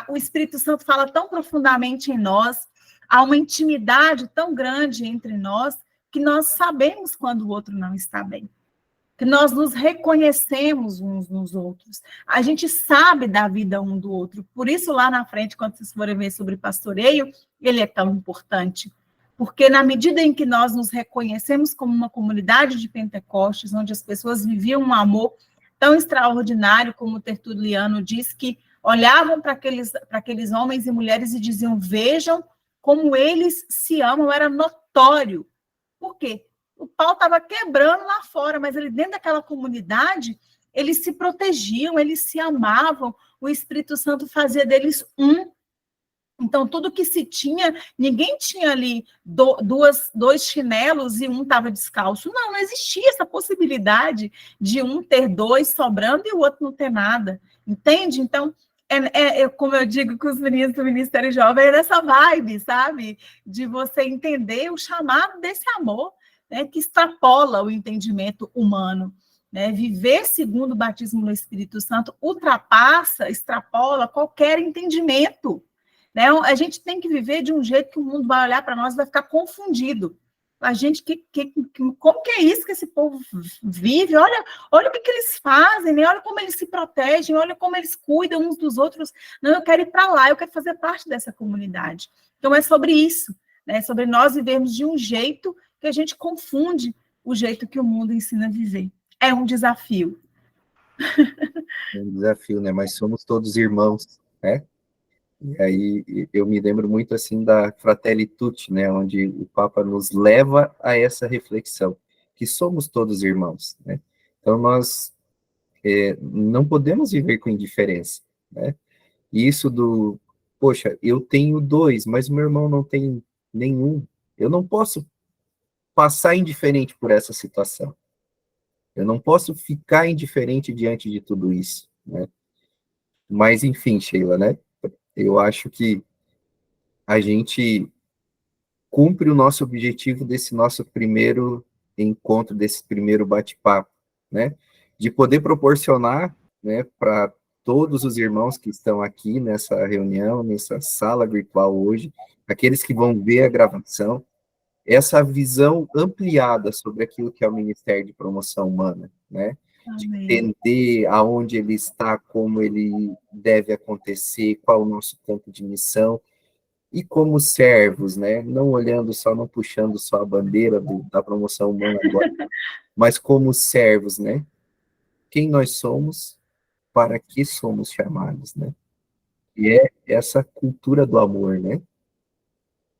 O Espírito Santo fala tão profundamente em nós. Há uma intimidade tão grande entre nós que nós sabemos quando o outro não está bem. Que nós nos reconhecemos uns nos outros. A gente sabe da vida um do outro. Por isso, lá na frente, quando vocês forem ver sobre pastoreio, ele é tão importante. Porque na medida em que nós nos reconhecemos como uma comunidade de Pentecostes, onde as pessoas viviam um amor tão extraordinário, como o Tertuliano diz, que olhavam para aqueles homens e mulheres e diziam, vejam como eles se amam, era notório. Por quê? O pau estava quebrando lá fora, mas ele dentro daquela comunidade, eles se protegiam, eles se amavam, o Espírito Santo fazia deles um. Então, tudo que se tinha, ninguém tinha ali dois chinelos e um estava descalço. Não existia essa possibilidade de um ter dois sobrando e o outro não ter nada. Entende? Então, como eu digo com os meninos do Ministério Jovem, é nessa vibe, sabe? De você entender o chamado desse amor, né, que extrapola o entendimento humano. Né? Viver segundo o batismo no Espírito Santo extrapola qualquer entendimento. Né? A gente tem que viver de um jeito que o mundo vai olhar para nós e vai ficar confundido. A gente, como que é isso que esse povo vive? Olha o que eles fazem, né? Olha como eles se protegem, olha como eles cuidam uns dos outros. Não, eu quero ir para lá, eu quero fazer parte dessa comunidade. Então, é sobre isso, né? É sobre nós vivermos de um jeito que a gente confunde o jeito que o mundo ensina a viver. É um desafio. É um desafio, né? Mas somos todos irmãos, né? E aí eu me lembro muito assim da Fratelli Tutti, né, onde o Papa nos leva a essa reflexão, que somos todos irmãos, né? Então nós não podemos viver com indiferença, né? E isso poxa, eu tenho dois, mas o meu irmão não tem nenhum. Eu não posso passar indiferente por essa situação. Eu não posso ficar indiferente diante de tudo isso, né? Mas, enfim, Sheila, né? Eu acho que a gente cumpre o nosso objetivo desse nosso primeiro encontro, desse primeiro bate-papo, né? De poder proporcionar, né, para todos os irmãos que estão aqui nessa reunião, nessa sala virtual hoje, aqueles que vão ver a gravação, essa visão ampliada sobre aquilo que é o Ministério de Promoção Humana, né? De Amém. entender aonde ele está, como ele deve acontecer, qual o nosso campo de missão, e como servos, né? Não olhando só, não puxando só a bandeira da promoção humana agora, mas como servos, né? Quem nós somos, para que somos chamados, né? E é essa cultura do amor, né?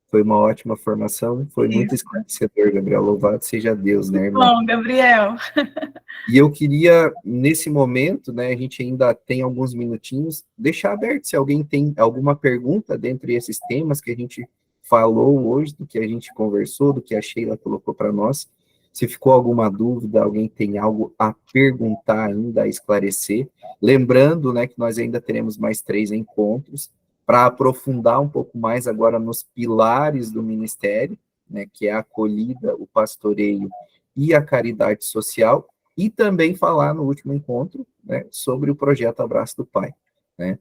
Foi uma ótima formação, foi muito Isso. esclarecedor, Gabriel. Louvado seja Deus, né, irmão? Bom, Gabriel. E eu queria, nesse momento, né, a gente ainda tem alguns minutinhos, deixar aberto se alguém tem alguma pergunta dentre esses temas que a gente falou hoje, do que a gente conversou, do que a Sheila colocou para nós. Se ficou alguma dúvida, alguém tem algo a perguntar ainda, a esclarecer. Lembrando, né, que nós ainda teremos mais 3 encontros para aprofundar um pouco mais agora nos pilares do ministério, né, que é a acolhida, o pastoreio e a caridade social, e também falar no último encontro, né, sobre o projeto Abraço do Pai, né?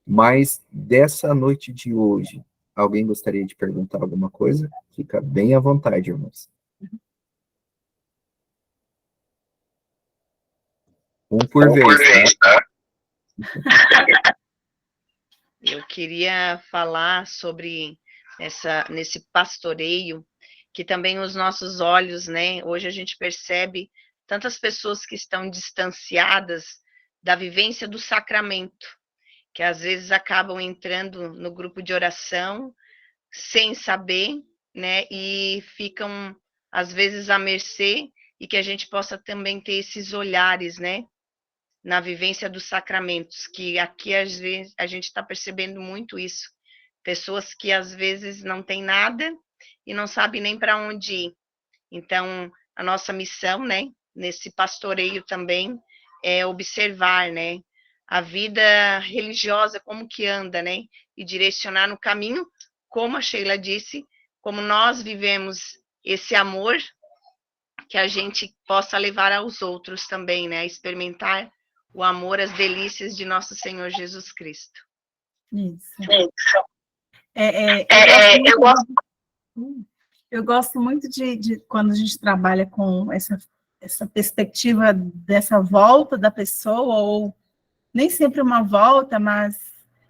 Mas dessa noite de hoje, alguém gostaria de perguntar alguma coisa? Fica bem à vontade, irmãos. Um por vez, tá? Eu queria falar sobre nesse pastoreio, que também os nossos olhos, né? Hoje a gente percebe tantas pessoas que estão distanciadas da vivência do sacramento, que às vezes acabam entrando no grupo de oração sem saber, né? E ficam às vezes à mercê, e que a gente possa também ter esses olhares, né? Na vivência dos sacramentos, que aqui às vezes a gente está percebendo muito isso. Pessoas que às vezes não têm nada e não sabem nem para onde ir. Então, a nossa missão, né, nesse pastoreio também, é observar, né, a vida religiosa, como que anda, né, e direcionar no caminho, como a Sheila disse, como nós vivemos esse amor, que a gente possa levar aos outros também, né, a experimentar o amor, as delícias de nosso Senhor Jesus Cristo. Isso. Eu Eu gosto muito de quando a gente trabalha com essa perspectiva dessa volta da pessoa, ou nem sempre uma volta, mas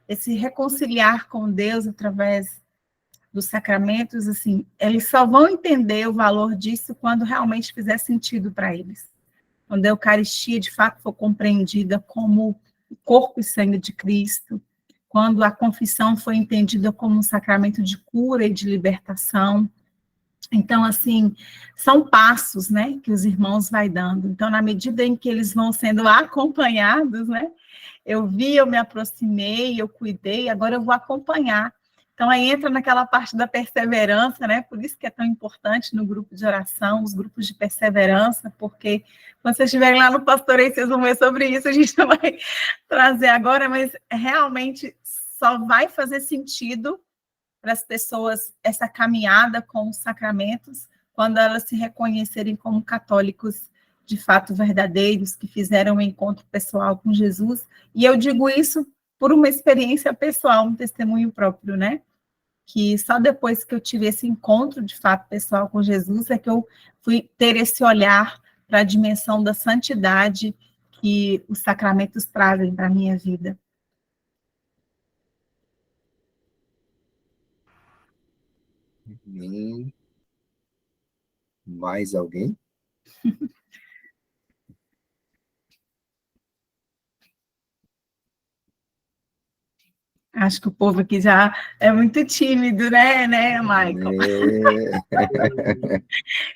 esse reconciliar com Deus através dos sacramentos, assim, eles só vão entender o valor disso quando realmente fizer sentido para eles. Quando a Eucaristia, de fato, for compreendida como o corpo e sangue de Cristo, quando a confissão foi entendida como um sacramento de cura e de libertação. Então, assim, são passos, né, que os irmãos vai dando. Então, na medida em que eles vão sendo acompanhados, né, eu vi, eu me aproximei, eu cuidei, agora eu vou acompanhar. Então, aí entra naquela parte da perseverança, né? Por isso que é tão importante no grupo de oração, os grupos de perseverança, porque quando vocês estiverem lá no pastoreio, vocês vão ver sobre isso, a gente não vai trazer agora, mas realmente só vai fazer sentido para as pessoas essa caminhada com os sacramentos quando elas se reconhecerem como católicos de fato verdadeiros, que fizeram um encontro pessoal com Jesus. E eu digo isso por uma experiência pessoal, um testemunho próprio, né? Que só depois que eu tive esse encontro, de fato, pessoal com Jesus, é que eu fui ter esse olhar para a dimensão da santidade que os sacramentos trazem para a minha vida. Mais alguém? Acho que o povo aqui já é muito tímido, né, Michael?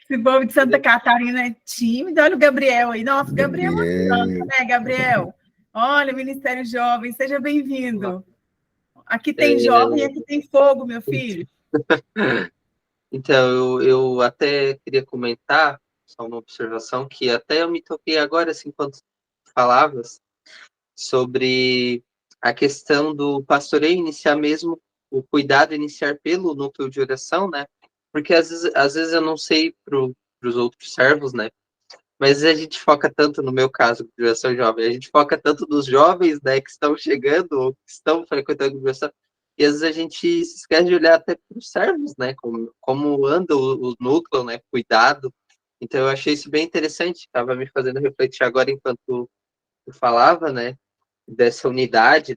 Esse povo de Santa Catarina é tímido. Olha o Gabriel aí. Nossa, Gabriel é santo, né, Gabriel? Olha, Ministério Jovem, seja bem-vindo. Aqui tem jovem, aqui tem fogo, meu filho. Então, eu até queria comentar só uma observação que até eu me toquei agora, assim, enquanto falavas, sobre a questão do pastoreio iniciar mesmo, o cuidado iniciar pelo núcleo de oração, né? Porque às vezes eu não sei para os outros servos, né? Mas a gente foca tanto, no meu caso, de oração jovem, a gente foca tanto nos jovens, né, que estão chegando ou que estão frequentando a oração, e às vezes a gente se esquece de olhar até para os servos, né, como anda o núcleo, né, cuidado. Então eu achei isso bem interessante, estava me fazendo refletir agora enquanto eu falava, né, dessa unidade,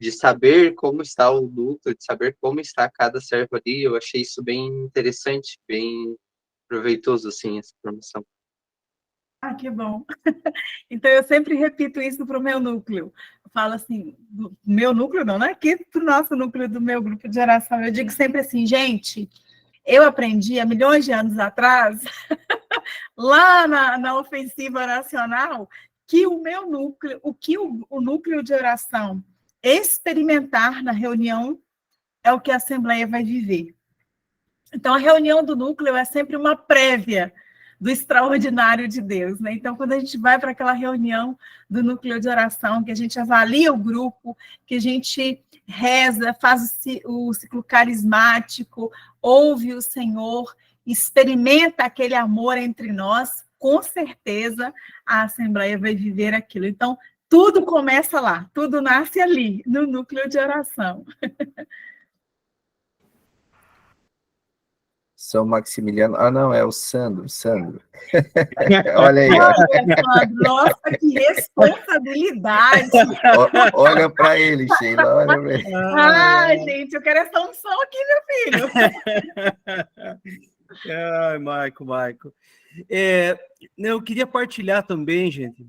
de saber como está o núcleo, de saber como está cada servo ali. Eu achei isso bem interessante, bem proveitoso, assim, essa informação. Ah, que bom. Então, eu sempre repito isso para o meu núcleo. Eu falo assim, do meu núcleo não, né? Aqui para o nosso núcleo do meu grupo de oração. Eu digo sempre assim, gente, eu aprendi há milhões de anos atrás, lá na ofensiva nacional, que o meu núcleo, o núcleo de oração experimentar na reunião é o que a Assembleia vai viver. Então, a reunião do núcleo é sempre uma prévia do extraordinário de Deus, né? Então, quando a gente vai para aquela reunião do núcleo de oração, que a gente avalia o grupo, que a gente reza, faz o ciclo carismático, ouve o Senhor, experimenta aquele amor entre nós, com certeza a Assembleia vai viver aquilo. Então, tudo começa lá, tudo nasce ali, no núcleo de oração. São Maximiliano. Ah, não, é o Sandro. Olha aí, ó. Olha, Sandro, nossa, que responsabilidade! Olha para ele, Sheila, olha para ele. Ah, gente, eu quero essa unção aqui, meu filho. Ai, Maico. Eu queria partilhar também, gente,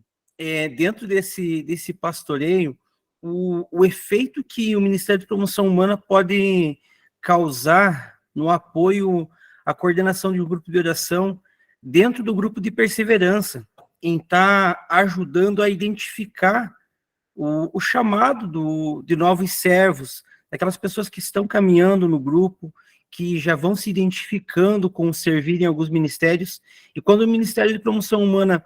dentro desse pastoreio, o efeito que o Ministério de Promoção Humana pode causar no apoio à coordenação de um grupo de oração dentro do grupo de perseverança, em estar ajudando a identificar o chamado de novos servos, daquelas pessoas que estão caminhando no grupo, que já vão se identificando com servir em alguns ministérios, e quando o Ministério de Promoção Humana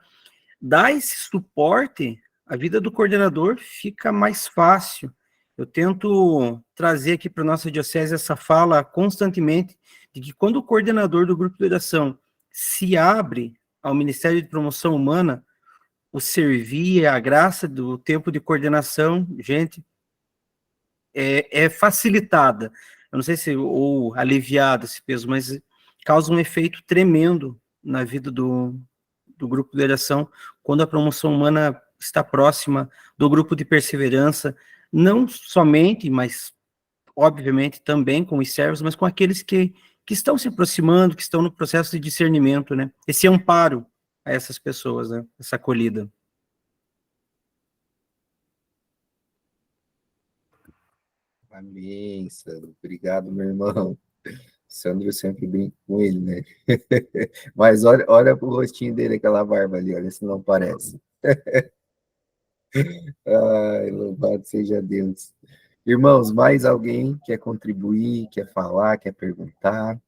dá esse suporte, a vida do coordenador fica mais fácil. Eu tento trazer aqui para a nossa diocese essa fala constantemente, de que quando o coordenador do grupo de oração se abre ao Ministério de Promoção Humana, o servir, a graça do tempo de coordenação, gente, é facilitada. Eu não sei se, ou aliviada esse peso, mas causa um efeito tremendo na vida do grupo de oração, quando a promoção humana está próxima do grupo de perseverança, não somente, mas obviamente também com os servos, mas com aqueles que estão se aproximando, que estão no processo de discernimento, né? Esse amparo a essas pessoas, né? Essa acolhida. Amém, Sandro. Obrigado, meu irmão. Sandro, eu sempre brinco com ele, né? Mas olha pro rostinho dele, aquela barba ali, olha se não parece. Ai, louvado seja Deus. Irmãos, mais alguém quer contribuir, quer falar, quer perguntar?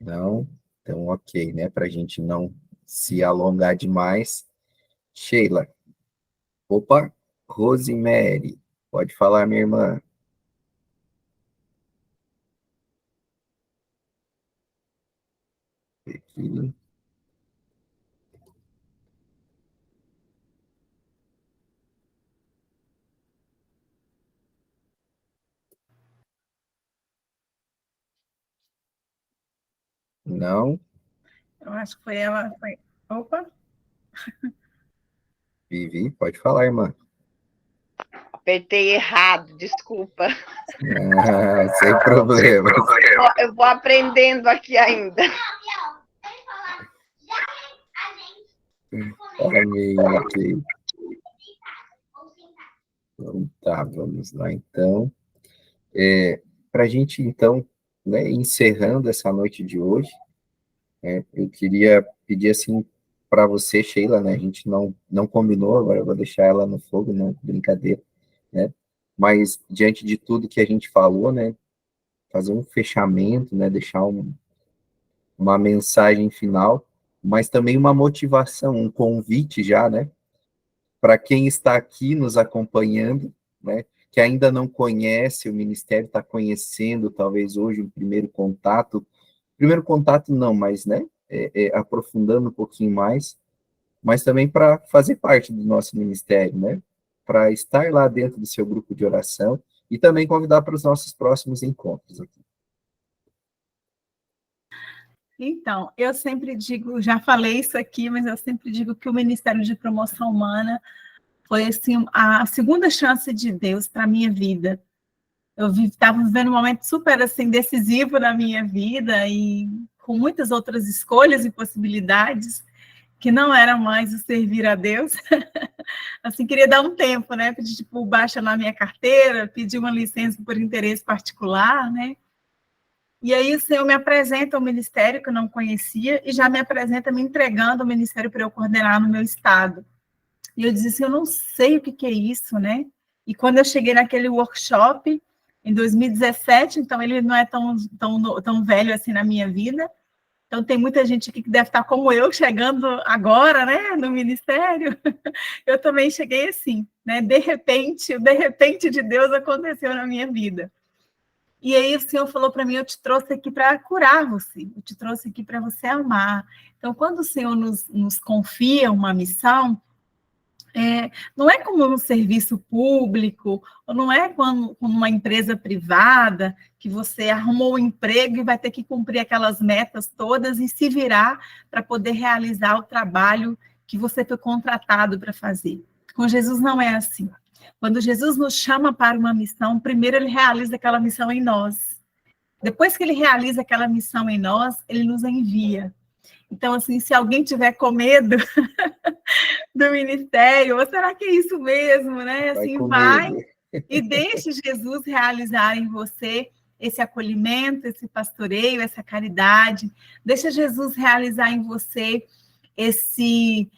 Não? Então, ok, né? Para a gente não se alongar demais. Sheila. Opa, Rosemary. Pode falar, minha irmã. Aqui. Não? Eu acho que foi ela. Opa! Vivi, pode falar, irmã. Apertei errado, desculpa. Ah, sem problema. Eu vou aprendendo aqui ainda. Amém, ok. Então, tá, vamos lá, então. Para a gente, então, né, encerrando essa noite de hoje, eu queria pedir, assim, para você, Sheila, né, a gente não combinou, agora eu vou deixar ela no fogo, não, brincadeira, né, mas diante de tudo que a gente falou, né, fazer um fechamento, né, deixar uma mensagem final, mas também uma motivação, um convite já, né, para quem está aqui nos acompanhando, né, que ainda não conhece o Ministério, está conhecendo, talvez hoje, um primeiro contato não, mas, né, aprofundando um pouquinho mais, mas também para fazer parte do nosso ministério, né, para estar lá dentro do seu grupo de oração e também convidar para os nossos próximos encontros aqui. Então, eu sempre digo, já falei isso aqui, mas eu sempre digo que o Ministério de Promoção Humana foi assim, a segunda chance de Deus para a minha vida. Eu estava vivendo um momento super assim, decisivo na minha vida e com muitas outras escolhas e possibilidades que não era mais o servir a Deus. Assim, queria dar um tempo, né? Pedir, tipo, baixa na minha carteira, pedir uma licença por interesse particular, né? E aí o Senhor me apresenta o ministério que eu não conhecia e já me apresenta me entregando o ministério para eu coordenar no meu estado. E eu disse assim, eu não sei o que é isso, né? E quando eu cheguei naquele workshop, em 2017, então ele não é tão velho assim na minha vida, então tem muita gente aqui que deve estar como eu, chegando agora, né, no ministério. Eu também cheguei assim, né? De repente, o de repente de Deus aconteceu na minha vida. E aí o Senhor falou para mim, eu te trouxe aqui para curar você, eu te trouxe aqui para você amar. Então, quando o Senhor nos confia uma missão, não é como um serviço público, ou não é como uma empresa privada, que você arrumou um emprego e vai ter que cumprir aquelas metas todas e se virar para poder realizar o trabalho que você foi contratado para fazer. Com Jesus não é assim. Quando Jesus nos chama para uma missão, primeiro ele realiza aquela missão em nós. Depois que ele realiza aquela missão em nós, ele nos envia. Então, assim, se alguém tiver com medo do ministério, ou será que é isso mesmo, né? Assim, vai e deixe Jesus realizar em você esse acolhimento, esse pastoreio, essa caridade. Deixa Jesus realizar em você esse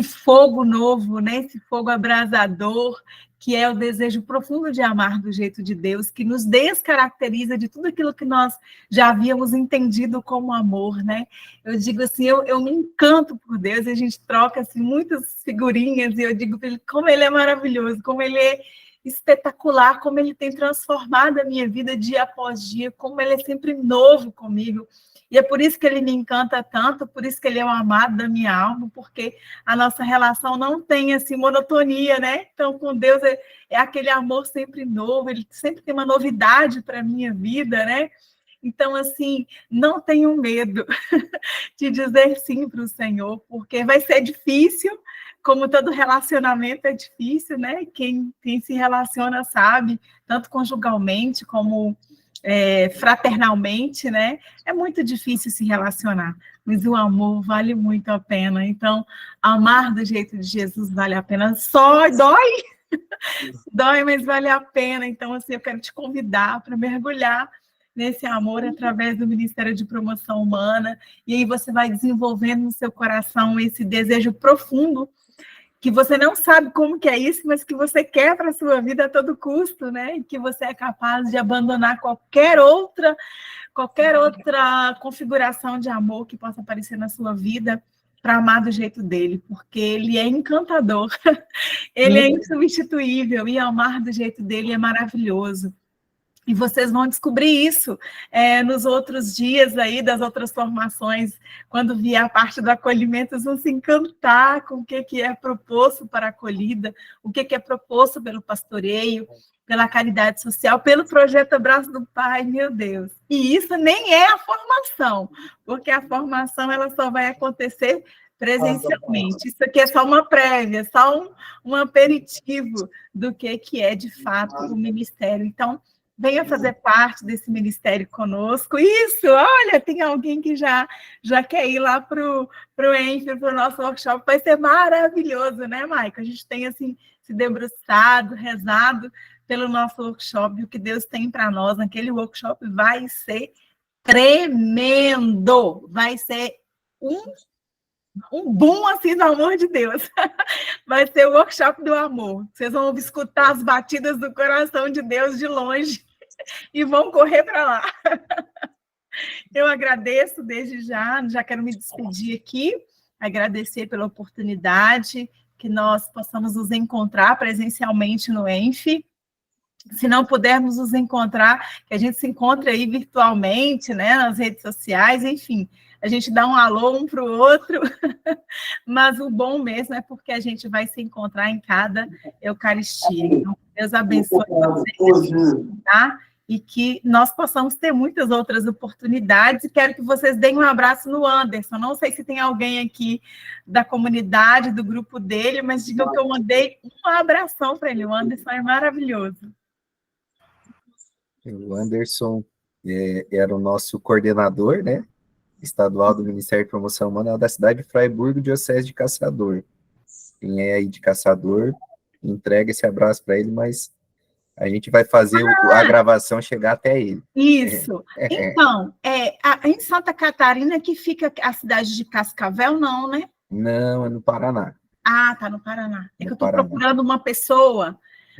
fogo novo, né? Esse fogo abrasador, que é o desejo profundo de amar do jeito de Deus, que nos descaracteriza de tudo aquilo que nós já havíamos entendido como amor, né? Eu digo assim, eu me encanto por Deus, e a gente troca assim, muitas figurinhas, e eu digo para ele como ele é maravilhoso, como ele é espetacular, como ele tem transformado a minha vida dia após dia, como ele é sempre novo comigo. E é por isso que ele me encanta tanto, por isso que ele é o amado da minha alma, porque a nossa relação não tem, assim, monotonia, né? Então, com Deus é aquele amor sempre novo, ele sempre tem uma novidade para a minha vida, né? Então, assim, não tenham medo de dizer sim para o Senhor, porque vai ser difícil, como todo relacionamento é difícil, né? Quem se relaciona sabe, tanto conjugalmente como fraternalmente, né? É muito difícil se relacionar, mas o amor vale muito a pena. Então, amar do jeito de Jesus vale a pena. Só dói, mas vale a pena. Então, assim, eu quero te convidar para mergulhar nesse amor através do Ministério de Promoção Humana, e aí você vai desenvolvendo no seu coração esse desejo profundo que você não sabe como que é isso, mas que você quer para a sua vida a todo custo, né? E que você é capaz de abandonar qualquer outra configuração de amor que possa aparecer na sua vida para amar do jeito dele, porque ele é encantador, ele é insubstituível, e amar do jeito dele é maravilhoso. E vocês vão descobrir isso nos outros dias aí, das outras formações, quando vier a parte do acolhimento, vocês vão se encantar com o que é proposto para a acolhida, o que é proposto pelo pastoreio, pela caridade social, pelo projeto Abraço do Pai, meu Deus. E isso nem é a formação, porque a formação ela só vai acontecer presencialmente. Isso aqui é só uma prévia, só um aperitivo do que é, de fato, o ministério. Então, venha fazer parte desse ministério conosco. Isso, olha, tem alguém que já quer ir lá para o ENF, para o nosso workshop. Vai ser maravilhoso, né, Maico? A gente tem, assim, se debruçado, rezado pelo nosso workshop. O que Deus tem para nós naquele workshop vai ser tremendo. Vai ser um boom, assim, do amor de Deus. Vai ser o workshop do amor. Vocês vão escutar as batidas do coração de Deus de longe. e vão correr para lá. Eu agradeço desde já quero me despedir aqui, agradecer pela oportunidade, que nós possamos nos encontrar presencialmente no ENF. Se não pudermos nos encontrar, que a gente se encontre aí virtualmente, né, nas redes sociais, enfim, a gente dá um alô um para o outro, mas o bom mesmo é porque a gente vai se encontrar em cada Eucaristia. Então, Deus abençoe vocês, tá? E que nós possamos ter muitas outras oportunidades, e quero que vocês deem um abraço no Anderson. Não sei se tem alguém aqui da comunidade, do grupo dele, mas digam que eu mandei um abração para ele. O Anderson é maravilhoso. O Anderson era o nosso coordenador, né, estadual do Ministério de Promoção Humana da cidade de Fraiburgo, diocese de Caçador. Quem é aí de Caçador, entrega esse abraço para ele, mas a gente vai fazer a gravação chegar até ele. Isso. Então, em Santa Catarina que fica a cidade de Cascavel, não, né? Não, é no Paraná. Ah, tá no Paraná. É que eu estou procurando uma pessoa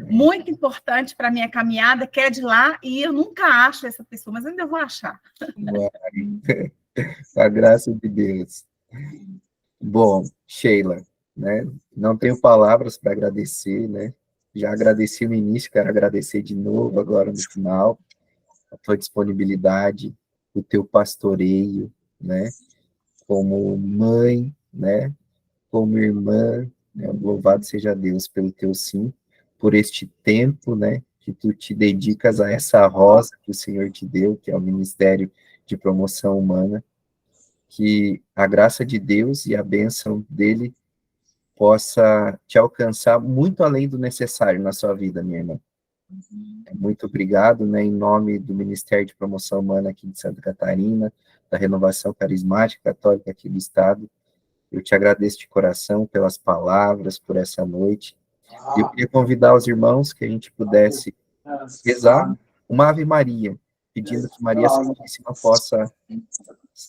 muito importante para a minha caminhada, que é de lá, e eu nunca acho essa pessoa, mas ainda vou achar. A graça de Deus. Bom, Sheila, né? Não tenho palavras para agradecer, né? Já agradeci no início, quero agradecer de novo agora no final, a tua disponibilidade, o teu pastoreio, né? Como mãe, né? Como irmã, né? Louvado seja Deus pelo teu sim, por este tempo, né? Que tu te dedicas a essa rosa que o Senhor te deu, que é o Ministério de Promoção Humana, que a graça de Deus e a bênção dele possa te alcançar muito além do necessário na sua vida, minha irmã. Muito obrigado, né, em nome do Ministério de Promoção Humana aqui de Santa Catarina, da Renovação Carismática Católica aqui do Estado. Eu te agradeço de coração pelas palavras, por essa noite. E eu queria convidar os irmãos que a gente pudesse rezar uma Ave Maria, pedindo que Maria Santíssima possa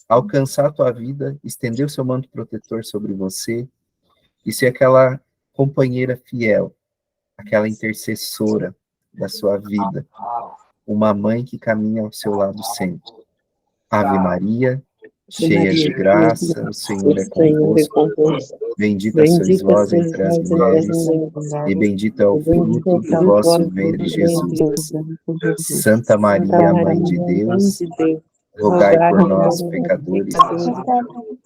alcançar a tua vida, estender o seu manto protetor sobre você, e ser aquela companheira fiel, aquela intercessora da sua vida, uma mãe que caminha ao seu lado sempre. Ave Maria, cheia de graça, o Senhor é convosco, bendita sois vós entre as mulheres, e bendito é o fruto do vosso ventre, Jesus. Santa Maria, Mãe de Deus, rogai por nós, pecadores,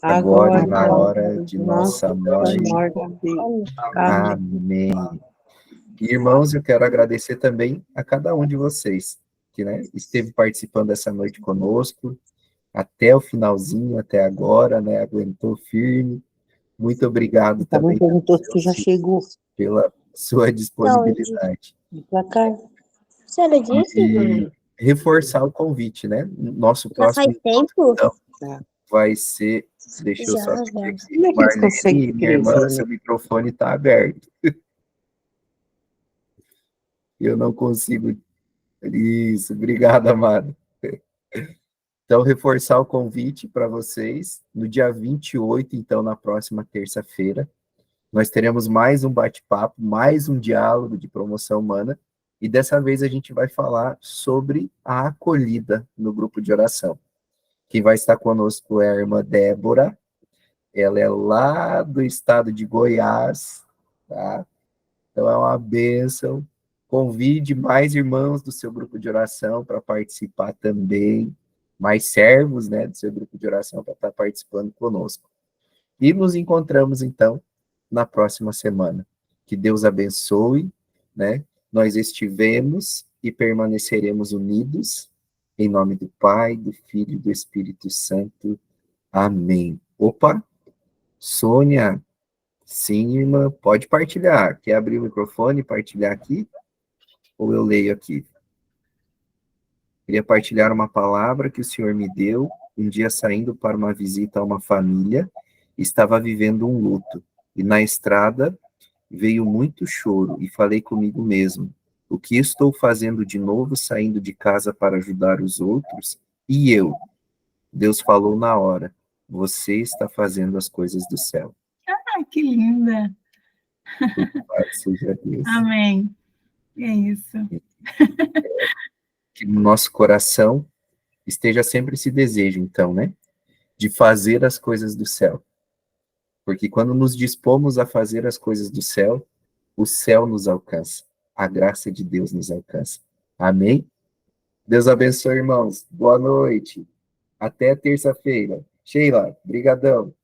agora e na hora de nossa morte. Amém. Irmãos, eu quero agradecer também a cada um de vocês, que, né, esteve participando dessa noite conosco, até o finalzinho, até agora, né, aguentou firme. Muito obrigado também perguntou se já chegou. Pela sua disponibilidade. Você disse? E reforçar o convite, né? Nosso próximo tempo? Então, vai ser... Deixa eu só pedir aqui. Marlene, minha irmã, seu microfone está aberto. Eu não consigo... Isso, obrigado, amado. Então, reforçar o convite para vocês. No dia 28, então, na próxima terça-feira, nós teremos mais um bate-papo, mais um diálogo de promoção humana, e dessa vez a gente vai falar sobre a acolhida no grupo de oração. Quem vai estar conosco é a irmã Débora, ela é lá do estado de Goiás, tá? Então é uma bênção. Convide mais irmãos do seu grupo de oração para participar também, mais servos, né, do seu grupo de oração para estar participando conosco. E nos encontramos, então, na próxima semana. Que Deus abençoe, né? Nós estivemos e permaneceremos unidos, em nome do Pai, do Filho e do Espírito Santo. Amém. Opa! Sônia, sim, irmã, pode partilhar. Quer abrir o microfone e partilhar aqui? Ou eu leio aqui? Queria partilhar uma palavra que o Senhor me deu, um dia saindo para uma visita a uma família, estava vivendo um luto, e na estrada veio muito choro, e falei comigo mesmo, o que estou fazendo de novo saindo de casa para ajudar os outros? E eu? Deus falou na hora, você está fazendo as coisas do céu. Ai, que linda! Louvado seja Deus. Amém. É isso. que no nosso coração esteja sempre esse desejo, então, né? De fazer as coisas do céu. Porque quando nos dispomos a fazer as coisas do céu, o céu nos alcança. A graça de Deus nos alcança. Amém? Deus abençoe, irmãos. Boa noite. Até terça-feira. Sheila, brigadão.